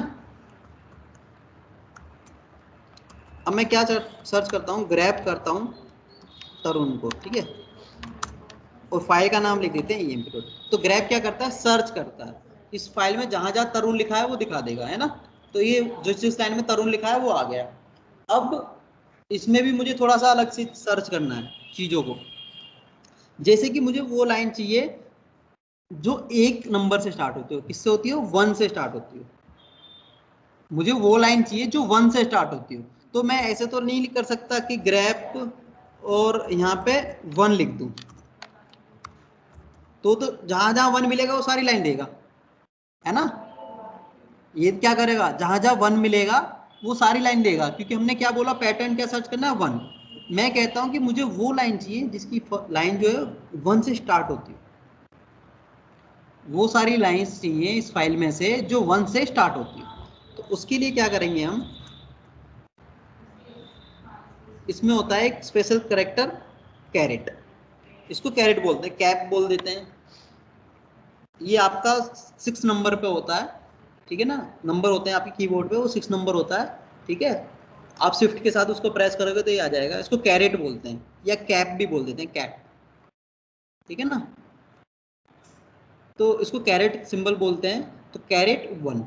अब मैं क्या सर्च करता हूँ, ग्रैब करता हूँ तरुण को, ठीक है, और फाइल का नाम लिख देते हैं emp. तो ग्रैब क्या करता है, सर्च करता है इस फाइल में, जहां जहां तरुण लिखा है वो दिखा देगा, है ना। तो ये जिस लाइन में तरुण लिखा है वो आ गया। अब इसमें भी मुझे थोड़ा सा अलग से सर्च करना है चीजों को, जैसे कि मुझे वो लाइन चाहिए जो 1 नंबर से स्टार्ट होती हो, किससे होती है 1 से स्टार्ट होती हो। मुझे वो लाइन चाहिए जो 1 से स्टार्ट होती हो। तो मैं ऐसे तो नहीं कर सकता कि ग्रैप और यहाँ पे 1 लिख दूं, तो जहां जहां 1 मिलेगा वो सारी लाइन देगा, है ना। ये क्या करेगा, जहां जहां 1 मिलेगा वो सारी लाइन देगा, क्योंकि हमने क्या बोला, पैटर्न क्या सर्च करना है 1। मैं कहता हूं कि मुझे वो लाइन चाहिए जिसकी लाइन जो है 1 से स्टार्ट होती है, वो सारी लाइंस चाहिए इस फाइल में से जो 1 से स्टार्ट होती है। तो उसके लिए क्या करेंगे हम, इसमें होता है एक स्पेशल कैरेक्टर कैरेट, इसको कैरेट बोलते हैं, कैप बोल देते हैं। ये आपका 6 नंबर पे होता है, ठीक है ना, नंबर होते हैं आपके कीबोर्ड पे, वो 6 नंबर होता है, ठीक है। आप शिफ्ट के साथ उसको प्रेस करोगे तो ये आ जाएगा। इसको कैरेट बोलते हैं या कैप भी बोल देते हैं, कैप, ठीक है ना। तो इसको कैरेट सिंबल बोलते हैं। तो कैरेट 1,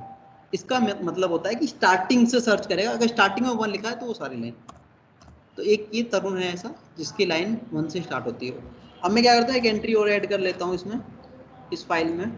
इसका मतलब होता है कि स्टार्टिंग से सर्च करेगा, अगर स्टार्टिंग में 1 लिखा है तो वो सारी लाइन। तो एक ये तरुण है ऐसा जिसकी लाइन 1 से स्टार्ट होती है। अब मैं क्या करता हूँ, एक एंट्री और ऐड कर लेता हूँ इसमें, इस फाइल में।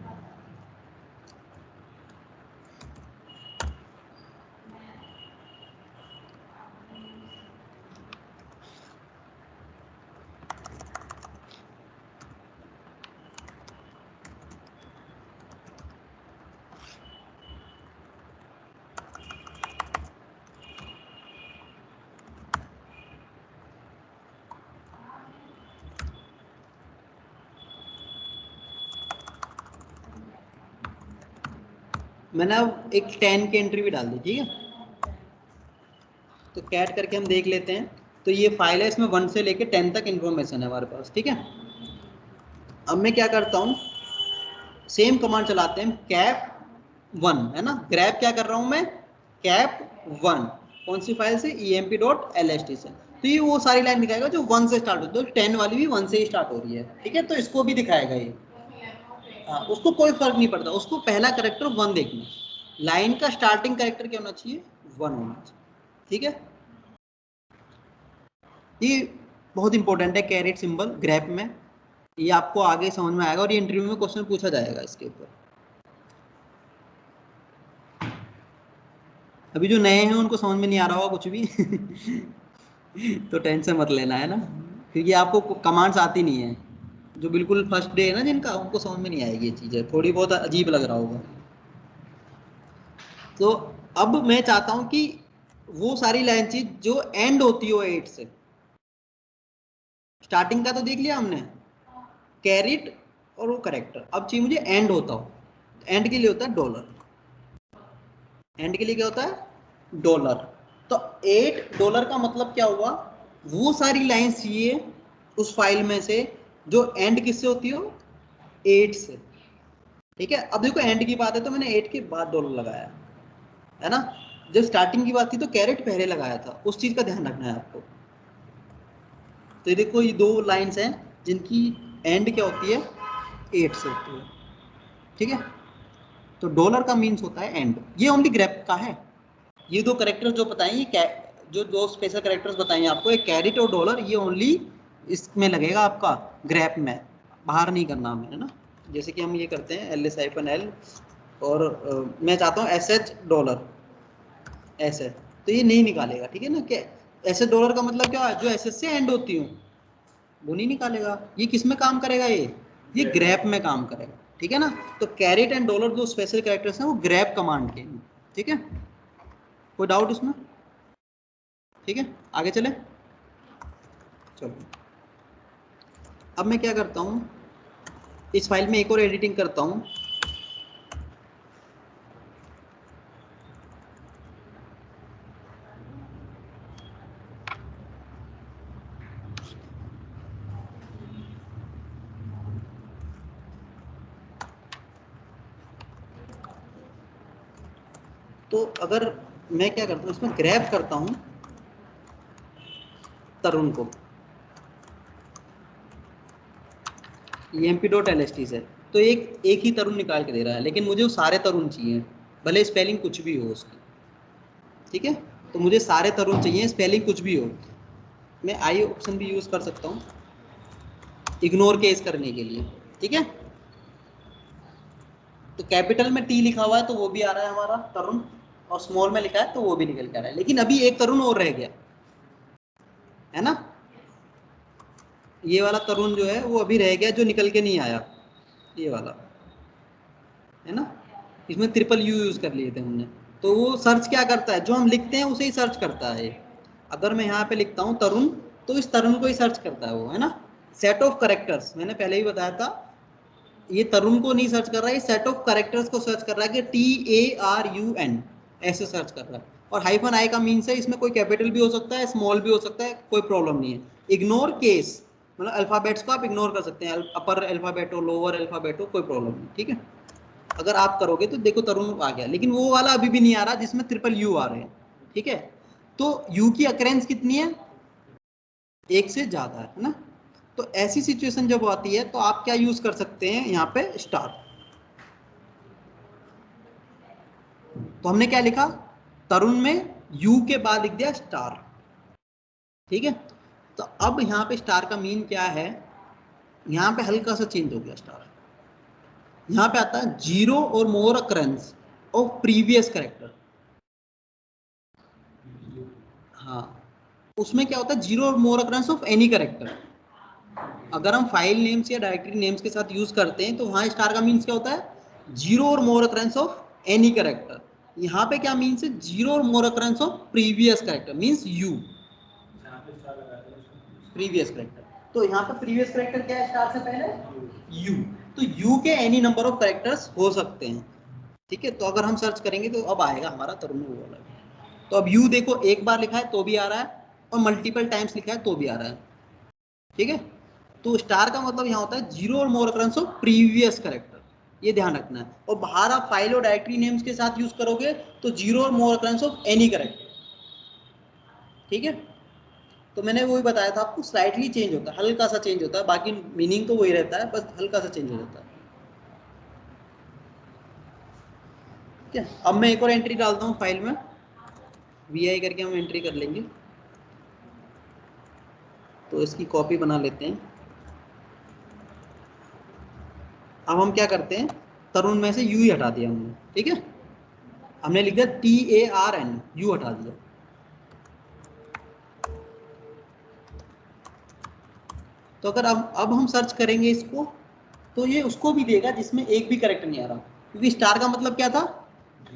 मैंने अब एक 10 की एंट्री भी डाल दी, ठीक है। तो कैट करके हम देख लेते हैं। तो ये फाइल है, इसमें 1 से लेके 10 तक इन्फॉर्मेशन है हमारे पास, ठीक है। अब मैं क्या करता हूँ, सेम कमांड चलाते हैं, कैप 1, है ना। ग्रैब क्या कर रहा हूँ मैं, कैप 1, कौन सी फाइल से, emp.lst से। तो ये वो सारी लाइन दिखाएगा जो 1 से स्टार्ट होती है, तो 10 वाली भी 1 से ही स्टार्ट हो रही है, ठीक है। तो इसको भी दिखाएगा ये, हाँ, उसको कोई फर्क नहीं पड़ता, उसको पहला कैरेक्टर 1 देखना, लाइन का स्टार्टिंग कैरेक्टर क्या होना चाहिए, 1 होना चाहिए, ठीक है। ये बहुत इंपॉर्टेंट है कैरेट सिंबल ग्रैप में, ये आपको आगे समझ में आएगा और ये इंटरव्यू में क्वेश्चन पूछा जाएगा इसके ऊपर। अभी जो नए हैं उनको समझ में नहीं आ रहा होगा कुछ भी तो टेंशन मत लेना है ना, क्योंकि आपको कमांड्स आती नहीं है। जो बिल्कुल फर्स्ट डे है ना जिनका, उनको समझ में नहीं आएगी ये चीज़ें, थोड़ी बहुत अजीब लग रहा होगा। तो अब मैं चाहता हूं कि वो सारी लाइन चीज जो एंड होती हो 8 से, स्टार्टिंग का तो देख लिया हमने, कैरेट और वो करेक्टर, अब चाहिए मुझे एंड होता हो। एंड के लिए होता है डॉलर, एंड के लिए क्या होता है डॉलर। तो $8 का मतलब क्या हुआ, वो सारी लाइंस चाहिए उस फाइल में से जो एंड किससे होती हो 8 से। ठीक है, अब देखो एंड की बात है तो मैंने 8 के बाद डॉलर लगाया है ना, जब स्टार्टिंग की बात थी तो कैरेट पहले लगाया था, उस चीज का ध्यान रखना है आपको। तो ये देखो ये 2 लाइंस हैं जिनकी एंड क्या होती है 8 से होती है। ठीक है, तो डॉलर का मीन्स होता है एंड, ये ओनली ग्रेप का है। ये 2 कैरेक्टर्स जो बताएं, ये जो 2 स्पेशल कैरेक्टर्स बताएं आपको, एक कैरेट और डॉलर, ये ओनली इसमें लगेगा आपका ग्रेप में, बाहर नहीं करना हमें, है ना। जैसे कि हम ये करते हैं LS-L और मैं चाहता हूँ SH डॉलर ऐसे, तो ये नहीं निकालेगा। ठीक है ना, कि ऐसे डॉलर का मतलब क्या है, जो SS से एंड होती हूँ वो नहीं निकालेगा। ये किस में काम करेगा, ये ग्रैप में काम करेगा। ठीक है ना, तो कैरेट एंड डॉलर जो स्पेशल कैरेक्टर्स हैं वो ग्रैप कमांड के। ठीक है, कोई डाउट इसमें? ठीक है, आगे चले। चलो अब मैं क्या करता हूँ, इस फाइल में एक और एडिटिंग करता हूँ। तो अगर मैं क्या करता हूँ, इसमें ग्रैब करता हूँ तरुण को, emp.lst से, तो एक ही तरुण निकाल के दे रहा है, लेकिन मुझे वो सारे तरुण चाहिए, भले स्पेलिंग कुछ भी हो उसकी। ठीक है, तो मुझे सारे तरुण चाहिए, स्पेलिंग कुछ भी हो। मैं आई ऑप्शन भी यूज कर सकता हूँ इग्नोर केस करने के लिए। ठीक है, तो कैपिटल में T लिखा हुआ है तो वो भी आ रहा है हमारा तरुण, और स्मॉल में लिखा है तो वो भी निकल के आ रहा है, लेकिन अभी एक तरुण और रह गया है ना। ये वाला तरुण जो है वो अभी रह गया, जो निकल के नहीं आया, ये वाला है ना। इसमें ट्रिपल यू यूज कर लिए थे हमने। तो वो सर्च क्या करता है, जो हम लिखते हैं उसे ही सर्च करता है। अगर मैं यहाँ पे लिखता हूँ तरुण, तो इस तरुण को ही सर्च करता है वो, है ना। सेट ऑफ करेक्टर्स मैंने पहले ही बताया था, ये तरुण को नहीं सर्च कर रहा है, सेट ऑफ करेक्टर्स को सर्च कर रहा है कि TARUN ऐसे सर्च कर रहा है। और हाइफन आई का मीन्स है इसमें कोई कैपिटल भी हो सकता है, स्मॉल भी हो सकता है, कोई प्रॉब्लम नहीं है। इग्नोर केस मतलब अल्फाबेट्स को आप इग्नोर कर सकते हैं, अपर अल्फाबेट हो लोअर अल्फाबेट हो, कोई प्रॉब्लम नहीं। ठीक है, अगर आप करोगे तो देखो तरुण आ गया, लेकिन वो वाला अभी भी नहीं आ रहा जिसमें ट्रिपल यू आ रहे हैं। ठीक है, तो यू की अकरेंस कितनी है, एक से ज्यादा है ना। तो ऐसी सिचुएशन जब आती है तो आप क्या यूज कर सकते हैं, यहाँ पे स्टार। तो हमने क्या लिखा, तरुण में यू के बाद लिख दिया स्टार। ठीक है, तो अब यहाँ पे स्टार का मीन क्या है, यहाँ पे हल्का सा चेंज हो गया स्टार। यहाँ पे आता है 0 और more occurrence of previous character. हाँ, उसमें क्या होता है 0 और more occurrence of any character. अगर हम फाइल नेम्स या डायरेक्टरी नेम्स के साथ यूज करते हैं तो वहां स्टार का मीन्स क्या होता है 0 और more occurrence of any character. यहाँ पे क्या मीन्स है 0 और more occurrence of previous character, means you previous character. तो यहाँ पे प्रीवियस कैरेक्टर क्या है स्टार से पहले, यू। तो यू के एनी नंबर ऑफ कैरेक्टर्स हो सकते हैं। ठीक है, तो अगर हम सर्च करेंगे तो अब आएगा हमारा तरुण वो वाला। तो अब यू देखो एक बार लिखा है तो भी आ रहा है, और मल्टीपल टाइम्स लिखा है तो भी आ रहा है। ठीक है, तो स्टार का मतलब यहाँ होता है 0 और more occurrence of previous character, ये ध्यान रखना है। और बाहर आप फाइल और डायरेक्टरी नेम्स के साथ यूज करोगे तो 0 और more occurrence of any character. ठीक है, तो मैंने वही बताया था आपको, स्लाइटली चेंज होता है, हल्का सा चेंज होता है, बाकी मीनिंग तो वही रहता है, बस हल्का सा चेंज हो जाता है। ठीक है, अब मैं एक और एंट्री डालता हूँ फाइल में, VI करके हम एंट्री कर लेंगे। तो इसकी कॉपी बना लेते हैं। अब हम क्या करते हैं, तरुण में से यू ही हटा दिया हमने, ठीक है, हमने लिख दिया TARN, यू हटा दिया। तो अगर अब हम सर्च करेंगे इसको, तो ये उसको भी देगा जिसमें एक भी करेक्टर नहीं आ रहा, क्योंकि स्टार का मतलब क्या था,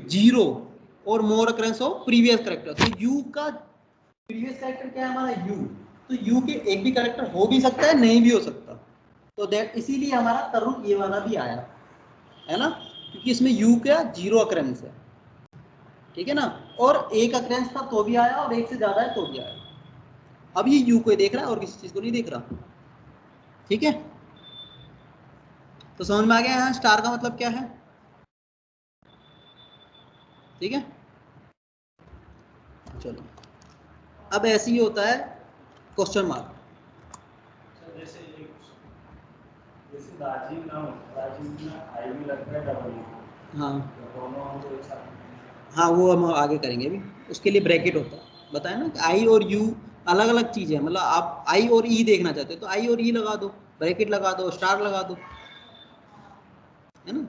जीरो और more occurrence of previous character. तो यू का प्रीवियस करेक्टर क्या है हमारा, यू, तो यू के एक भी करेक्टर हो भी सकता है, नहीं भी हो सकता। तो दैट इसीलिए हमारा तरुण ये वाला भी आया है ना, क्योंकि इसमें यू का जीरो अकरेंस है, ठीक है ना, और एक अकरेंस था तो भी आया, और एक से ज्यादा है तो भी आया। अब ये यू को देख रहा है और किसी चीज को नहीं देख रहा, ठीक है। तो समझ में आ गया यहाँ स्टार का मतलब क्या है, ठीक है। चलो, अब ऐसे ही होता है क्वेश्चन मार्क। जैसे राजीव नाम, राजीव में आई भी लगता है डबल, हाँ दोनों हम तो एक साथ। हाँ, वो हम आगे करेंगे अभी, उसके लिए ब्रैकेट होता है, बताया ना, आई और यू अलग अलग चीजें हैं, मतलब आप आई और ई देखना चाहते हो तो आई और ई लगा दो, ब्रैकेट लगा दो, स्टार लगा दो, है ना।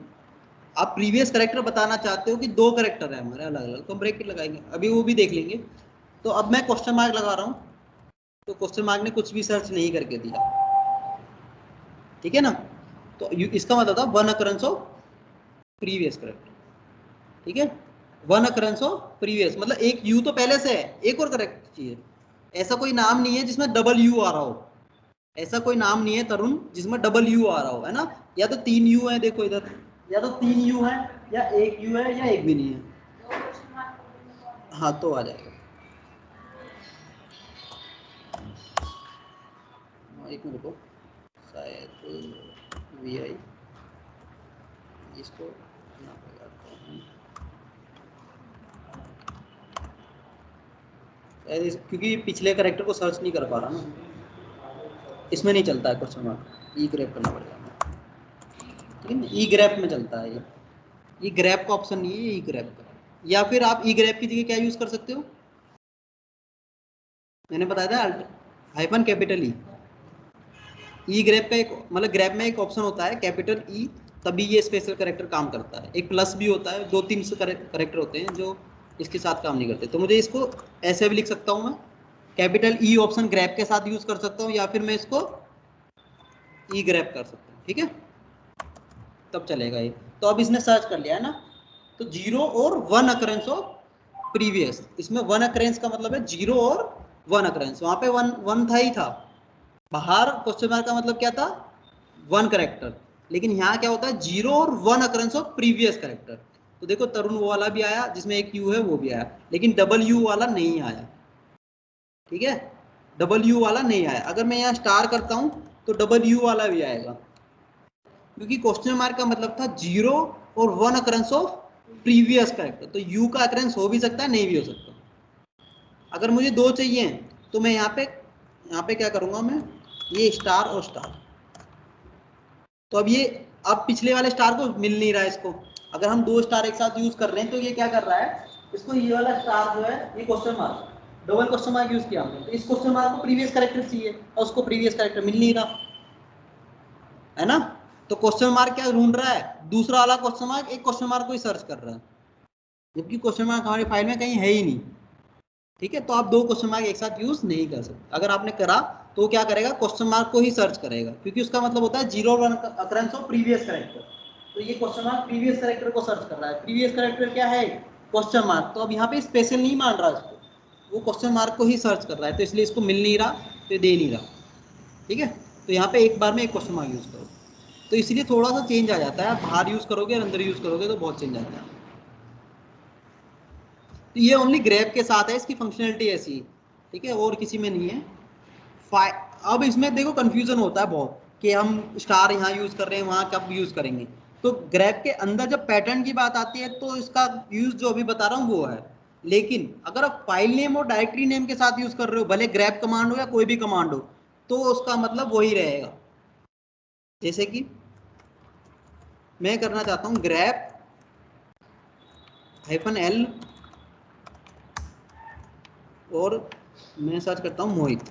आप प्रीवियस करेक्टर बताना चाहते हो कि दो करेक्टर है हमारे अलग अलग, तो ब्रैकेट लगाएंगे, अभी वो भी देख लेंगे। तो अब मैं क्वेश्चन मार्क लगा रहा हूँ, तो क्वेश्चन मार्क ने कुछ भी सर्च नहीं करके दिया, ठीक है ना। तो इसका मतलब था one occurrence of previous character, ठीक है, वन अकरेंस ऑफ प्रीवियस, मतलब एक यू तो पहले से है, एक और करेक्ट चाहिए। ऐसा कोई नाम नहीं है जिसमें डबल यू आ रहा हो, ऐसा कोई नाम नहीं है तरुण जिसमें डबल यू आ रहा हो, है ना। या तो तीन यू है, देखो इधर, या तो तीन यू है, या एक यू है, या एक भी नहीं है। हाँ तो आ जाएगा, एक मिनट रुको, शायद वी आई इसको करना पड़ेगा, क्योंकि पिछले करेक्टर को सर्च नहीं कर पा रहा ना, इसमें नहीं चलता है क्वेश्चन मार्क, ई ग्रैप करना पड़ेगा, ठीक है ना, ई ग्रैप में चलता है ये ग्रैप का ऑप्शन नहीं है, ये ई ग्रैप का। या फिर आप ई ग्रैप की जगह क्या यूज कर सकते हो, मैंने बताया था हाइफन कैपिटल ई ग्रैप का एक मतलब ग्रैप में एक ऑप्शन होता है कैपिटल ई, तभी ये स्पेशल करेक्टर काम करता है। एक प्लस भी होता है, दो तीन से करेक्टर होते हैं जो इसके साथ काम नहीं करते। तो मुझे इसको ऐसे भी लिख सकता हूँ मैं, कैपिटल ई ऑप्शन ग्रैप के साथ यूज कर सकता हूँ, या फिर मैं इसको ई ग्रैप कर सकता हूँ, ठीक है, तब चलेगा ये। तो अब इसने सर्च कर लिया है ना, तो जीरो और वन अकरेंस ऑफ प्रीवियस, इसमें वन अकरेंस का मतलब है जीरो और वन अकरेंस, वहां पे वन वन था ही था, बाहर क्वेश्चन मार्क का मतलब क्या था, वन करेक्टर, लेकिन यहाँ क्या होता है जीरो और one occurrence of previous character. तो देखो तरुण वो वाला भी आया जिसमें एक यू है, वो भी आया, लेकिन डबल यू वाला नहीं आया, ठीक है, डबल यू वाला नहीं आया। अगर मैं यहाँ स्टार करता हूँ तो डबल यू वाला भी आएगा, क्योंकि क्वेश्चन मार्क का मतलब था जीरो और one occurrence of previous character, तो यू का अकरेंस हो भी सकता है, नहीं भी हो सकता। अगर मुझे दो चाहिए तो मैं यहाँ पे क्या करूंगा, मैं ये स्टार और स्टार, तो अब ये अब पिछले वाले स्टार को मिल नहीं रहा है इसको, अगर हम दो स्टार एक साथ यूज कर रहे हैं तो ये क्या कर रहा है, इसको ये वाला स्टार जो है, ये question mark, double question mark use किया हमने, तो इस क्वेश्चन मार्क को प्रीवियस करेक्टर चाहिए और उसको प्रीवियस करेक्टर मिल नहीं रहा है ना। तो क्वेश्चन मार्क क्या ढूंढ रहा है, दूसरा वाला क्वेश्चन मार्क एक क्वेश्चन मार्क को ही सर्च कर रहा है, जबकि क्वेश्चन मार्क हमारी फाइल में कहीं है ही नहीं, ठीक है। तो आप दो क्वेश्चन मार्क एक साथ यूज नहीं कर सकते। अगर आपने करा तो क्या करेगा, क्वेश्चन मार्क को ही सर्च करेगा, क्योंकि उसका मतलब होता है zero one occurrence of previous character. तो ये क्वेश्चन मार्क प्रीवियस करेक्टर को सर्च कर रहा है, प्रीवियस करेक्टर क्या है, क्वेश्चन मार्क, तो अब यहाँ पे स्पेशल नहीं मान रहा इसको, वो क्वेश्चन मार्क को ही सर्च कर रहा है, तो इसलिए इसको मिल नहीं रहा, तो दे नहीं रहा, ठीक है। तो यहाँ पे एक बार में एक क्वेश्चन मार्क यूज करो, तो इसलिए थोड़ा सा चेंज आ जाता है, बाहर यूज करोगे और अंदर यूज करोगे तो बहुत चेंज आता है। तो ये ओनली ग्रैब के साथ है, इसकी फंक्शनलिटी ऐसी, ठीक है, और किसी में नहीं है। अब इसमें देखो कंफ्यूजन होता है बहुत कि हम स्टार यहाँ यूज कर रहे हैं, वहां कब यूज करेंगे। तो ग्रैब के अंदर जब पैटर्न की बात आती है तो इसका यूज जो अभी बता रहा हूँ वो है, लेकिन अगर आप फाइल नेम और डायरेक्टरी नेम के साथ यूज कर रहे हो, भले ग्रैब कमांड हो या कोई भी कमांड हो, तो उसका मतलब वही रहेगा। जैसे कि मैं करना चाहता हूँ ग्रैब -l और मैं सर्च करता हूँ मोहित,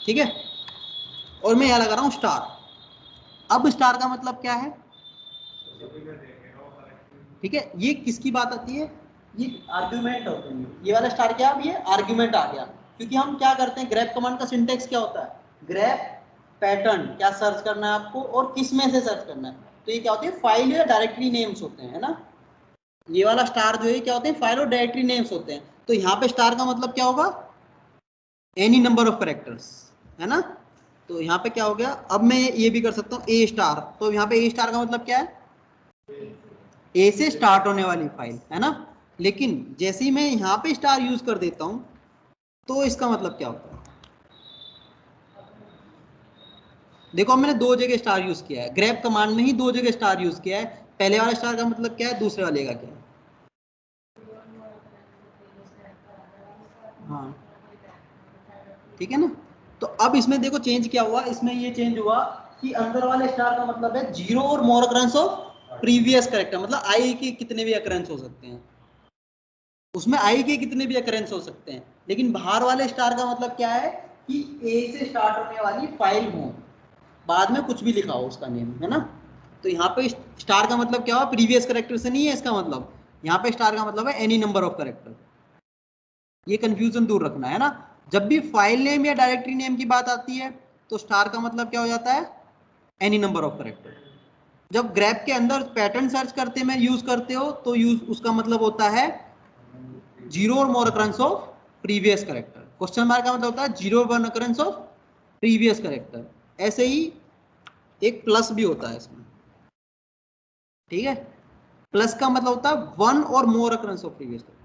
ठीक है, और मैं यहाँ लगा रहा हूँ स्टार, अब स्टार का मतलब क्या है, ठीक है, ये किसकी बात आती है, ये आर्ग्यूमेंट होते हैं, ये वाला स्टार क्या, अब ये आर्ग्यूमेंट आ गया, क्योंकि हम क्या करते हैं, ग्रैप कमांड का सिंटेक्स क्या होता है, ग्रैप पैटर्न, क्या सर्च करना है आपको और किस में से सर्च करना है, तो ये क्या होते हैं, फाइल या डायरेक्टरी नेम्स होते हैं, है ना, ये वाला स्टार जो है क्या होते हैं, फाइल और डायरेक्टरी नेम्स होते हैं, तो यहाँ पे स्टार का मतलब क्या होगा, एनी नंबर ऑफ कैरेक्टर्स, है ना, तो यहाँ पे क्या हो गया, अब मैं ये भी कर सकता हूँ ए स्टार, तो यहाँ पे ए स्टार का मतलब क्या है, ए से स्टार्ट होने वाली फाइल, है ना, लेकिन जैसे ही मैं यहाँ पे स्टार यूज कर देता हूँ तो इसका मतलब क्या होता है, देखो मैंने दो जगह स्टार यूज किया है, ग्रैप कमांड में ही दो जगह स्टार यूज किया है, पहले वाला स्टार का मतलब क्या है, दूसरे वाले का क्या है, हाँ ठीक है ना, तो अब इसमें देखो चेंज क्या हुआ, इसमें ये चेंज हुआ कि अंदर वाले स्टार का मतलब है जीरो और more occurrence of previous character, मतलब आई के कितने भी अकरेंस हो सकते हैं, उसमें आई के कितने भी अकरेंस हो सकते हैं, लेकिन बाहर वाले स्टार का मतलब क्या है कि ए से स्टार्ट होने वाली फाइल हो, बाद में कुछ भी लिखा हो उसका नेम, है ना, तो यहाँ पे स्टार का मतलब क्या हुआ, प्रीवियस कैरेक्टर से नहीं है इसका मतलब, यहाँ पे स्टार का मतलब है एनी नंबर ऑफ कैरेक्टर, ये कंफ्यूजन दूर रखना है ना, जब भी फाइल नेम या डायरेक्टरी नेम की बात आती है तो स्टार का मतलब क्या हो जाता है, एनी नंबर ऑफ कैरेक्टर, जब ग्रैप के अंदर पैटर्न सर्च करते में यूज करते हो तो यूज उसका मतलब होता है जीरो और more occurrence of previous character, question mark का मतलब होता है zero one occurrence of previous character, ऐसे ही एक प्लस भी होता है इसमें, ठीक है, प्लस का मतलब होता है वन और more occurrence of previous character,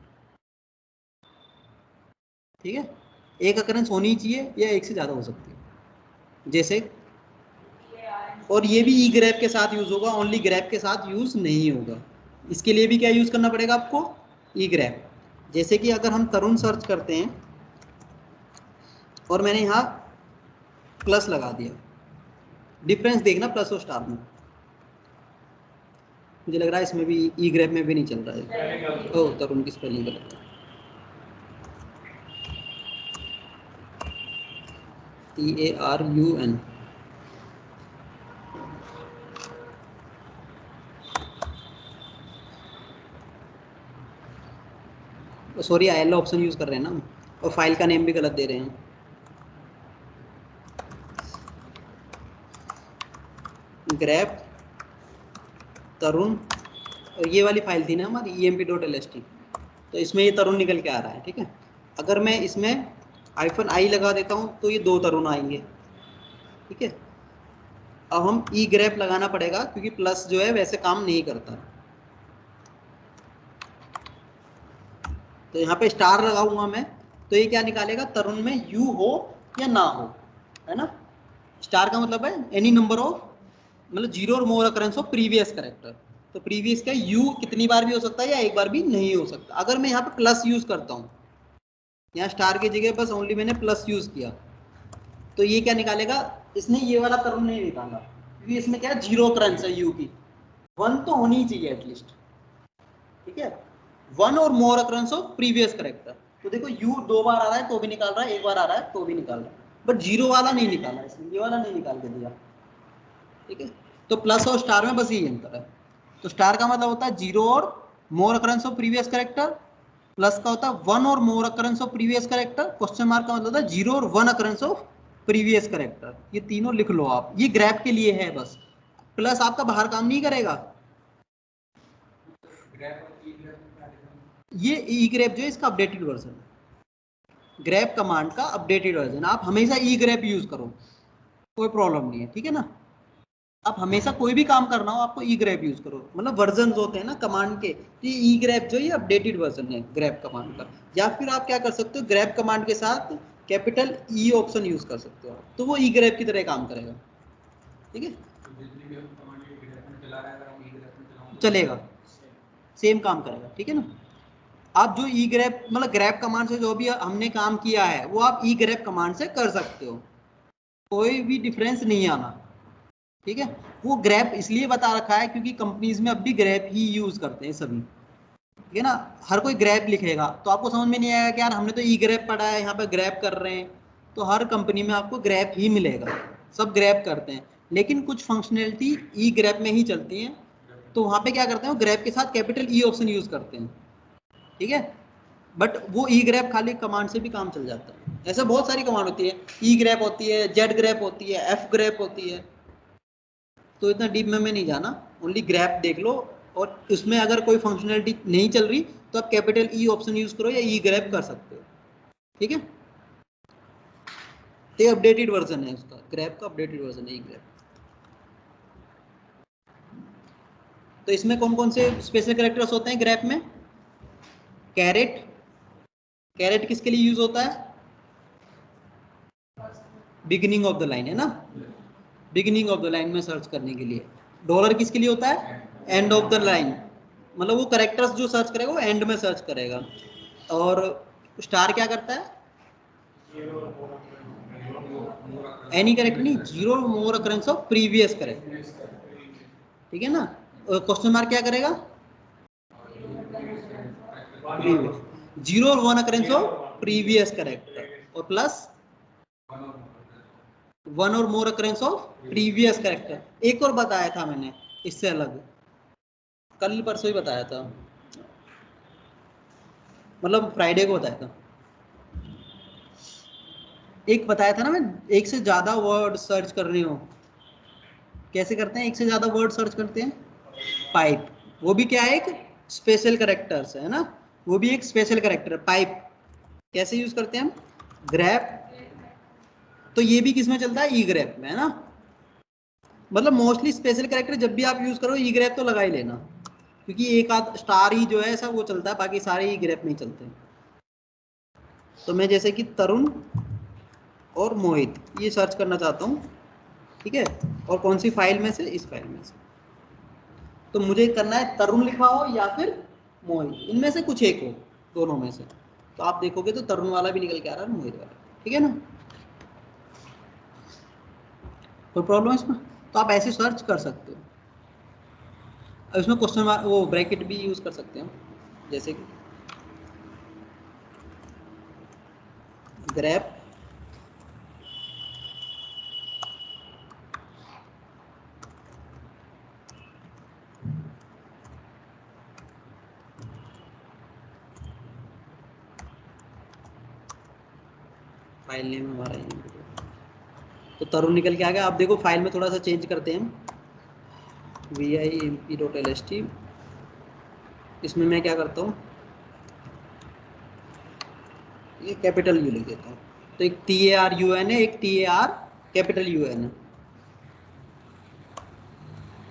ठीक है, एक अकरेंस होनी चाहिए या एक से ज्यादा हो सकती है, जैसे, और ये भी ई ग्रैप के साथ यूज होगा, ओनली ग्रैप के साथ यूज नहीं होगा, इसके लिए भी क्या यूज करना पड़ेगा आपको, ई ग्रैप, जैसे कि अगर हम तरुण सर्च करते हैं और मैंने यहाँ प्लस लगा दिया, डिफरेंस देखना प्लस और स्टार में, मुझे लग रहा है इसमें भी ई ग्रैप में भी नहीं चल रहा है, ओ तरुण की स्पेलिंग गलत है, TARUN, sorry IL option use कर रहे हैं ना, और फाइल का नेम भी गलत दे रहे हैं, ग्रैप तरुण, और ये वाली फाइल थी ना हमारी emp.lst, तो इसमें ये तरुण निकल के आ रहा है, ठीक है, अगर मैं इसमें -i लगा देता हूँ तो ये दो तरुण आएंगे, ठीक है, अब हम ई ग्रैप लगाना पड़ेगा क्योंकि प्लस जो है वैसे काम नहीं करता, तो यहाँ पे स्टार लगाऊंगा मैं, तो ये क्या निकालेगा, तरुण में यू हो या ना हो, है ना, स्टार का मतलब है एनी नंबर ऑफ, मतलब जीरो और more occurrence of previous character, तो प्रीवियस का यू कितनी बार भी हो सकता है या एक बार भी नहीं हो सकता, अगर मैं यहाँ पे प्लस यूज करता हूँ, यहाँ स्टार की जगह बस ओनली मैंने प्लस यूज किया, तो ये क्या निकालेगा, इसने ये वाला तरुण नहीं निकाला क्योंकि इसमें क्या है, जीरो अकरेंस है यू की, वन तो होनी ही चाहिए एटलीस्ट, ठीक है, वन और more occurrence of previous character, तो देखो यू दो बार आ रहा है तो भी निकाल रहा है, एक बार आ रहा है तो भी निकाल रहा है, बट जीरो वाला नहीं निकाला इसने, ये वाला नहीं निकाल के दिया, ठीक है, तो प्लस और स्टार में बस यही अंतर है, तो स्टार का मतलब होता है जीरो और more occurrence of previous character, plus का होता है वन और more occurrence of previous character, question mark का मतलब होता है जीरो और one occurrence of previous character, ये तीनों लिख लो आप, ये ग्रैप के लिए है बस, प्लस आपका बाहर काम नहीं करेगा, ये ई ग्रैप जो है इसका अपडेटेड वर्जन है, ग्रैप कमांड का अपडेटेड वर्जन, आप हमेशा ई ग्रैप यूज करो, कोई प्रॉब्लम नहीं है, ठीक है ना, आप हमेशा कोई भी काम करना हो आपको ई ग्रैप यूज करो, मतलब वर्जन होते हैं ना कमांड के, ये ई ग्रैप जो ये अपडेटेड वर्जन है ग्रैप कमांड का, या फिर आप क्या कर सकते हो, ग्रैप कमांड के साथ कैपिटल ई ऑप्शन यूज कर सकते हो, तो वो ई ग्रैप की तरह काम करेगा, ठीक है, चलेगा, सेम काम करेगा, ठीक है ना, आप जो ई ग्रैप मतलब ग्रैप कमांड से जो भी हमने काम किया है वो आप ई ग्रैप कमांड से कर सकते हो, कोई भी डिफरेंस नहीं आना, ठीक है, वो ग्रैप इसलिए बता रखा है क्योंकि कंपनीज में अब भी ग्रैप ही यूज करते हैं सभी, ठीक है ना, हर कोई ग्रैप लिखेगा तो आपको समझ में नहीं आएगा कि यार हमने तो ई ग्रैप पढ़ा है, यहाँ पे ग्रैप कर रहे हैं, तो हर कंपनी में आपको ग्रैप ही मिलेगा, सब ग्रैप करते हैं, लेकिन कुछ फंक्शनैलिटी ई ग्रेप में ही चलती हैं, तो वहां पे क्या करते हैं, ग्रेप के साथ कैपिटल ई ऑप्शन यूज करते हैं, ठीक है। बट वो ई ग्रेप खाली कमांड से भी काम चल जाता है। ऐसे बहुत सारी कमांड होती है, ई ग्रेप होती है, जेड ग्रेप होती है, एफ ग्रेप होती है, तो इतना डीप में नहीं जाना, ओनली ग्रेप देख लो। और उसमें अगर कोई फंक्शनैलिटी नहीं चल रही तो आप कैपिटल ई ऑप्शन यूज करो या ई ग्रेप कर सकते हो, ठीक है। ये अपडेटेड वर्जन है उसका, ग्रेप का अपडेटेड वर्जन है ई ग्रेप। तो इसमें कौन कौन से स्पेशल कैरेक्टर्स होते हैं ग्रेप में? कैरेट, कैरेट किसके लिए यूज होता है? बिगिनिंग ऑफ द लाइन, है ना, बिगिनिंग ऑफ द लाइन में सर्च करने के लिए। डॉलर किसके लिए होता है? एंड ऑफ द लाइन, मतलब वो कैरेक्टर्स जो सर्च करेगा वो एंड में सर्च करेगा। और स्टार क्या करता है? एनी कैरेक्टर नहीं, zero more occurrence of previous character, ठीक है ना। क्वेश्चन मार्क क्या करेगा? प्रीवियस, जीरो और one occurrence of previous character, और प्लस वन और more occurrence of previous character. एक और बताया था मैंने इससे अलग, कल परसों ही बताया था, मतलब फ्राइडे को बताया था। एक बताया था ना मैं, एक से ज्यादा वर्ड सर्च कर रहे हो, कैसे करते हैं? एक से ज्यादा वर्ड सर्च करते हैं, पाइप, वो भी क्या है, एक स्पेशल कैरेक्टर्स है ना, वो भी एक स्पेशल कैरेक्टर है पाइप। कैसे यूज करते हैं हम? ग्रेप, तो ये भी किस में चलता है? ई ग्रेप में, है ना। मतलब मोस्टली स्पेशल कैरेक्टर जब भी आप यूज करो ई ग्रेप तो लगा ही लेना, क्योंकि एक आध स्टार ही जो है ऐसा वो चलता है, बाकी सारे ई ग्रेप में ही चलते हैं। तो मैं जैसे कि तरुण और मोहित ये सर्च करना चाहता हूँ, ठीक है, और कौन सी फाइल में से? इस फाइल में से। तो मुझे करना है तरुण लिखा हो या फिर मोहित, इनमें से कुछ एक हो, दोनों में से। तो आप देखोगे तो तरुण वाला भी निकल के आ रहा है, मोहित वाला, ठीक है ना। कोई प्रॉब्लम है इसमें? तो आप ऐसे सर्च कर सकते हो। अब इसमें क्वेश्चन मार्क वो ब्रैकेट भी यूज कर सकते हो, जैसे कि ग्रेप फाइल नेम हमारा ये, तो तरुण निकल के आ गया। आप देखो फाइल में थोड़ा सा चेंज करते हैं हम, vimp.lst, इसमें मैं क्या करता हूँ, ये कैपिटल यू लिख देता हूँ। तो एक TARUN है, एक TAR कैपिटल UN है,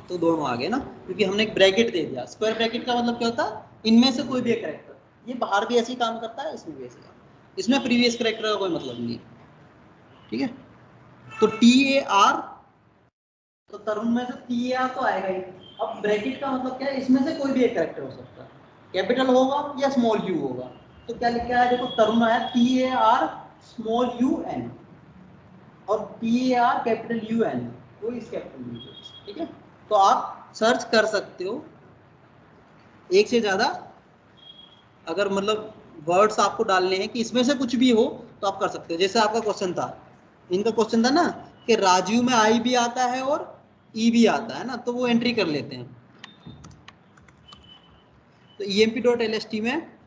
तो दोनों आ गए ना, क्योंकि हमने एक ब्रैकेट दे दिया। स्क्वायर ब्रैकेट का मतलब क्या होता है? इनमें से कोई भी एक कैरेक्टर, ये बाहर भी ऐसे ही काम करता है, इसमें भी ऐसे काम, इसमें प्रीवियस कैरेक्टर का कोई मतलब नहीं है, ठीक है। तो TAR, तो तरुण में से TAR तो आएगा ही। अब ब्रैकेट का मतलब क्या है? इसमें से कोई भी एक कैरेक्टर हो सकता है, कैपिटल होगा या स्मॉल यू होगा। तो क्या लिखा है देखो, तरुण आया TAR स्मॉल UN, और TAR कैपिटल UN, वो इस कैपिटल यू, ठीक है। तो आप सर्च कर सकते हो एक से ज्यादा, अगर मतलब वर्ड्स आपको डालने हैं कि इसमें से कुछ भी हो तो आप कर सकते हो। जैसे आपका क्वेश्चन था, इनका क्वेश्चन था ना कि राजीव में आई भी आता है और ई भी आता है ना, तो वो एंट्री कर लेते हैं। तो emp.lst में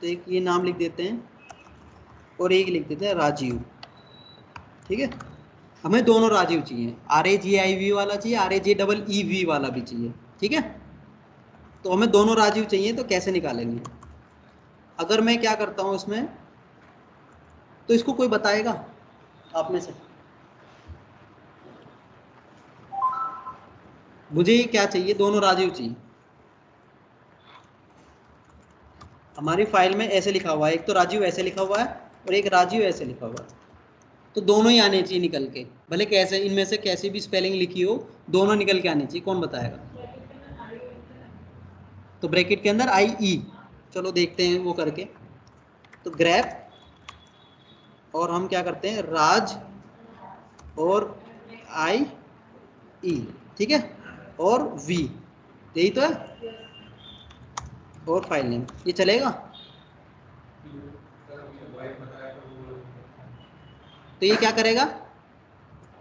तो एक ये नाम लिख देते हैं और एक लिख देते हैं राजीव, ठीक है। हमें दोनों राजीव चाहिए, RAJIV वाला चाहिए, RAJEEV वाला भी चाहिए, ठीक है। तो हमें दोनों राजीव चाहिए, तो कैसे निकालेंगे? अगर मैं क्या करता हूं इसमें, तो इसको कोई बताएगा आप में से? मुझे ये क्या चाहिए? दोनों राजीव चाहिए। हमारी फाइल में ऐसे लिखा हुआ है, एक तो राजीव ऐसे लिखा हुआ है और एक राजीव ऐसे लिखा हुआ है, तो दोनों ही आने चाहिए निकल के, भले कैसे इनमें से कैसी भी स्पेलिंग लिखी हो, दोनों निकल के आने चाहिए। कौन बताएगा? तो ब्रैकेट के अंदर IE, चलो देखते हैं वो करके। तो ग्रेप, और हम क्या करते हैं, राज और IE, ठीक है, और V, यही तो है, और फाइल नेम, ये चलेगा? तो ये क्या करेगा,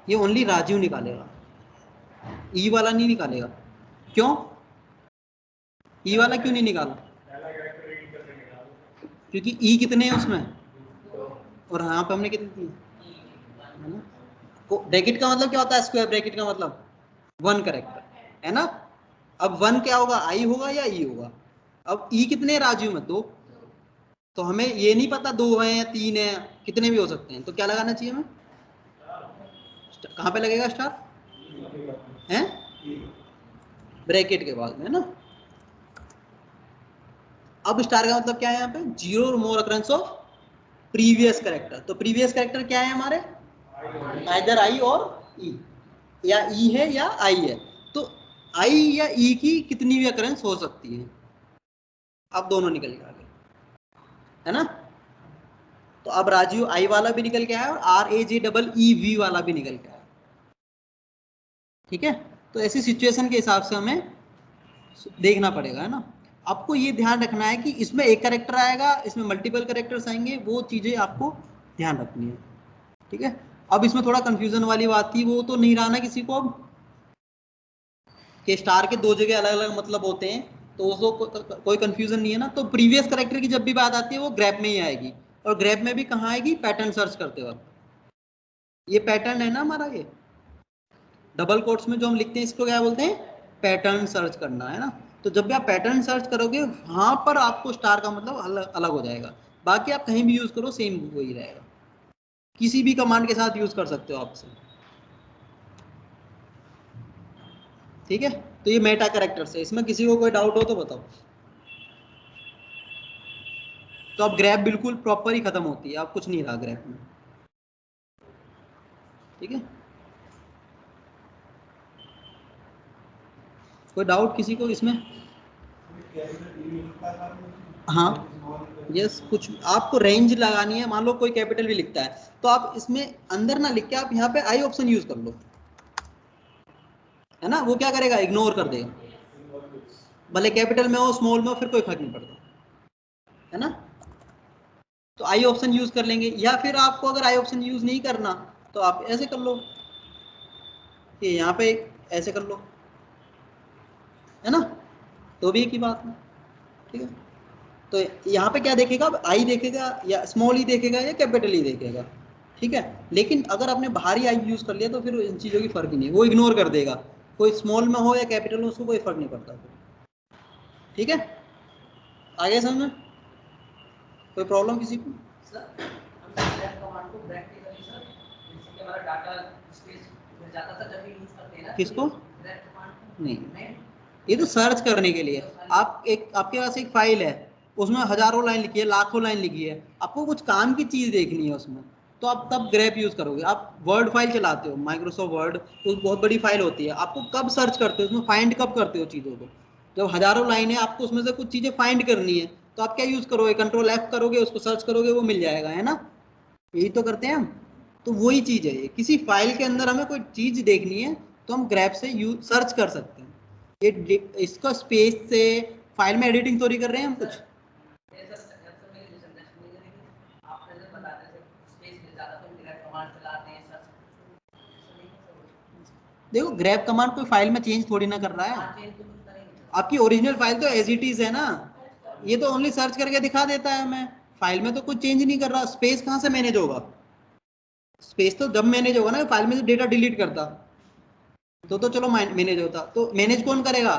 ये ओनली राजू निकालेगा, ई वाला नहीं निकालेगा। क्यों, ई वाला क्यों नहीं निकाला? क्योंकि ई कितने हैं उसमें, और यहाँ पे हमने कितने दिए है ना। ब्रैकेट का मतलब क्या होता है, स्क्वायर ब्रैकेट का मतलब 1 करेक्टर है ना। अब 1 क्या होगा, आई होगा या ई होगा। अब ई कितने हैं राजू में, 2, तो हमें ये नहीं पता 2 है या 3 है, कितने भी हो सकते हैं। तो क्या लगाना चाहिए हमें, कहाँ पे लगेगा स्टार है, ब्रैकेट के बाद में ना। अब स्टार का मतलब क्या है यहाँ पे, 0 और more occurrence of previous character. तो प्रीवियस करेक्टर क्या है हमारे, आइदर आई और ई, या ई है या आई है। तो आई या ई की कितनी भी अकरेंस हो सकती है। अब दोनों निकल के आ गए है ना। तो अब राजू आई वाला भी निकल के आया और RAJEE वाला भी निकल के आया। ठीक है, तो ऐसी सिचुएशन के हिसाब से हमें देखना पड़ेगा है ना। आपको ये ध्यान रखना है कि इसमें एक करेक्टर आएगा, इसमें मल्टीपल करेक्टर्स आएंगे, वो चीजें आपको ध्यान रखनी है। ठीक है, अब इसमें थोड़ा कंफ्यूजन वाली बात थी, वो तो नहीं रहा ना किसी को अब, कि स्टार के 2 जगह अलग अलग मतलब होते हैं, तो उसको कोई कंफ्यूजन नहीं है ना। तो प्रीवियस करेक्टर की जब भी बात आती है वो ग्रैप में ही आएगी, और ग्रैप में भी कहाँ आएगी, पैटर्न सर्च करते वक्त। ये पैटर्न है ना हमारा, ये डबल कोट्स में जो हम लिखते हैं इसको क्या बोलते हैं, पैटर्न सर्च करना है ना। तो जब भी आप पैटर्न सर्च करोगे वहां पर आपको स्टार का मतलब अलग अलग हो जाएगा। बाकी आप कहीं भी यूज करो सेम वही रहेगा, किसी भी कमांड के साथ यूज कर सकते हो आपसे। ठीक है, तो ये मेटा कैरेक्टर्स है, इसमें किसी को कोई डाउट हो तो बताओ। तो अब ग्रैप बिल्कुल प्रॉपर ही खत्म होती है, अब कुछ नहीं रहा ग्रैप में। ठीक है, कोई डाउट किसी को इसमें? हाँ यस, कुछ आपको रेंज लगानी है, मान लो कोई कैपिटल भी लिखता है तो आप इसमें अंदर ना लिख के आप यहाँ पे आई ऑप्शन यूज कर लो, है ना। वो क्या करेगा, इग्नोर कर देगा, भले कैपिटल में हो स्मॉल में हो, फिर कोई फर्क नहीं पड़ता है ना। तो आई ऑप्शन यूज कर लेंगे, या फिर आपको अगर आई ऑप्शन यूज नहीं करना तो आप ऐसे कर लो कि यहाँ पे ऐसे कर लो, है ना, तो भी एक ही बात है। ठीक है, तो यहाँ पे क्या देखेगा, आई देखेगा या स्मॉल ही देखेगा या कैपिटल ही देखेगा। ठीक है, लेकिन अगर आपने बाहरी आई यूज कर लिया तो फिर इन चीज़ों की फर्क ही नहीं, वो इग्नोर कर देगा, कोई स्मॉल में हो या कैपिटल में उसको कोई फर्क नहीं पड़ता। ठीक है, आगे समझ में, कोई प्रॉब्लम किसी को? किसको नहीं, ये तो सर्च करने के लिए। आप एक, आपके पास एक फाइल है उसमें हजारों लाइन लिखी है, लाखों लाइन लिखी है, आपको कुछ काम की चीज देखनी है उसमें, तो आप तब ग्रैप यूज करोगे। आप वर्ड फाइल चलाते हो, माइक्रोसॉफ्ट वर्ड, तो बहुत बड़ी फाइल होती है, आपको कब सर्च करते हो उसमें, फाइंड कब करते हो चीजों को, जब हजारों लाइन है आपको उसमें से कुछ चीजें फाइंड करनी है, तो आप क्या यूज करोगे, कंट्रोल F करोगे, उसको सर्च करोगे, वो मिल जाएगा, है ना। यही तो करते हैं हम। तो वही चीज है, ये किसी फाइल के अंदर हमें कोई चीज देखनी है तो हम ग्रैप से यूज सर्च कर सकते हैं। ये इसका स्पेस से फाइल में एडिटिंग थोड़ी कर रहे हैं हम कुछ। देखो ग्रैप कमांड कोई फाइल में चेंज थोड़ी ना कर रहा है, आपकी ओरिजिनल फाइल तो एज इट इज है ना, ये तो ओनली सर्च करके दिखा देता है हमें, फाइल में तो कुछ चेंज नहीं कर रहा। स्पेस कहाँ से मैनेज होगा, स्पेस तो जब मैनेज होगा ना, फाइल में से डेटा डिलीट करता तो चलो मैनेज होता। तो मैनेज कौन करेगा,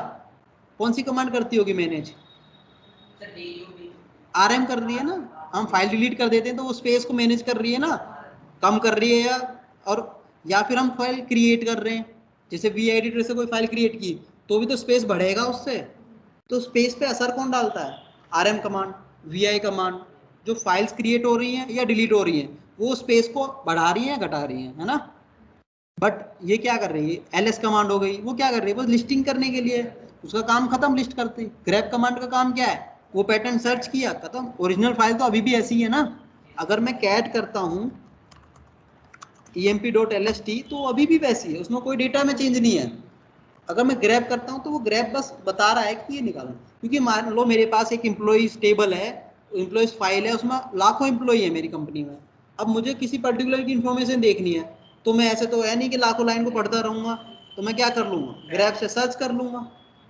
कौन सी कमांड करती होगी मैनेज, RM कर रही है ना, हम फाइल डिलीट कर देते हैं तो वो स्पेस को मैनेज कर रही है ना, कम कर रही है, या फिर हम फाइल क्रिएट कर रहे हैं, जैसे वी एडिटर से कोई फाइल क्रिएट की तो भी तो स्पेस बढ़ेगा उससे। तो स्पेस पे असर कौन डालता है, RM कमांड, VI कमांड। जो फाइल्स क्रिएट हो रही हैं या डिलीट हो रही हैं वो स्पेस को बढ़ा रही हैं घटा रही हैं, है ना। बट ये क्या कर रही है, LS कमांड हो गई, वो क्या कर रही है, बस लिस्टिंग करने के लिए, उसका काम खत्म, लिस्ट करती। ग्रैप कमांड का काम क्या है, वो पैटर्न सर्च किया, खत्म। ओरिजिनल फाइल तो अभी भी ऐसी है ना, अगर मैं कैट करता हूँ emp.lst तो अभी भी वैसी है, उसमें कोई डेटा में चेंज नहीं है। अगर मैं ग्रैप करता हूँ तो वो ग्रैप बस बता रहा है कि ये निकालना, क्योंकि मान लो मेरे पास एक एम्प्लॉइज टेबल है, एम्प्लॉइज फाइल है, उसमें लाखों एम्प्लॉई है मेरी कंपनी में। अब मुझे किसी पर्टिकुलर की इन्फॉर्मेशन देखनी है, तो मैं ऐसे तो है नहीं कि लाखों लाइन को पढ़ता रहूंगा, तो मैं क्या कर लूंगा, ग्रैब से सर्च कर लूंगा।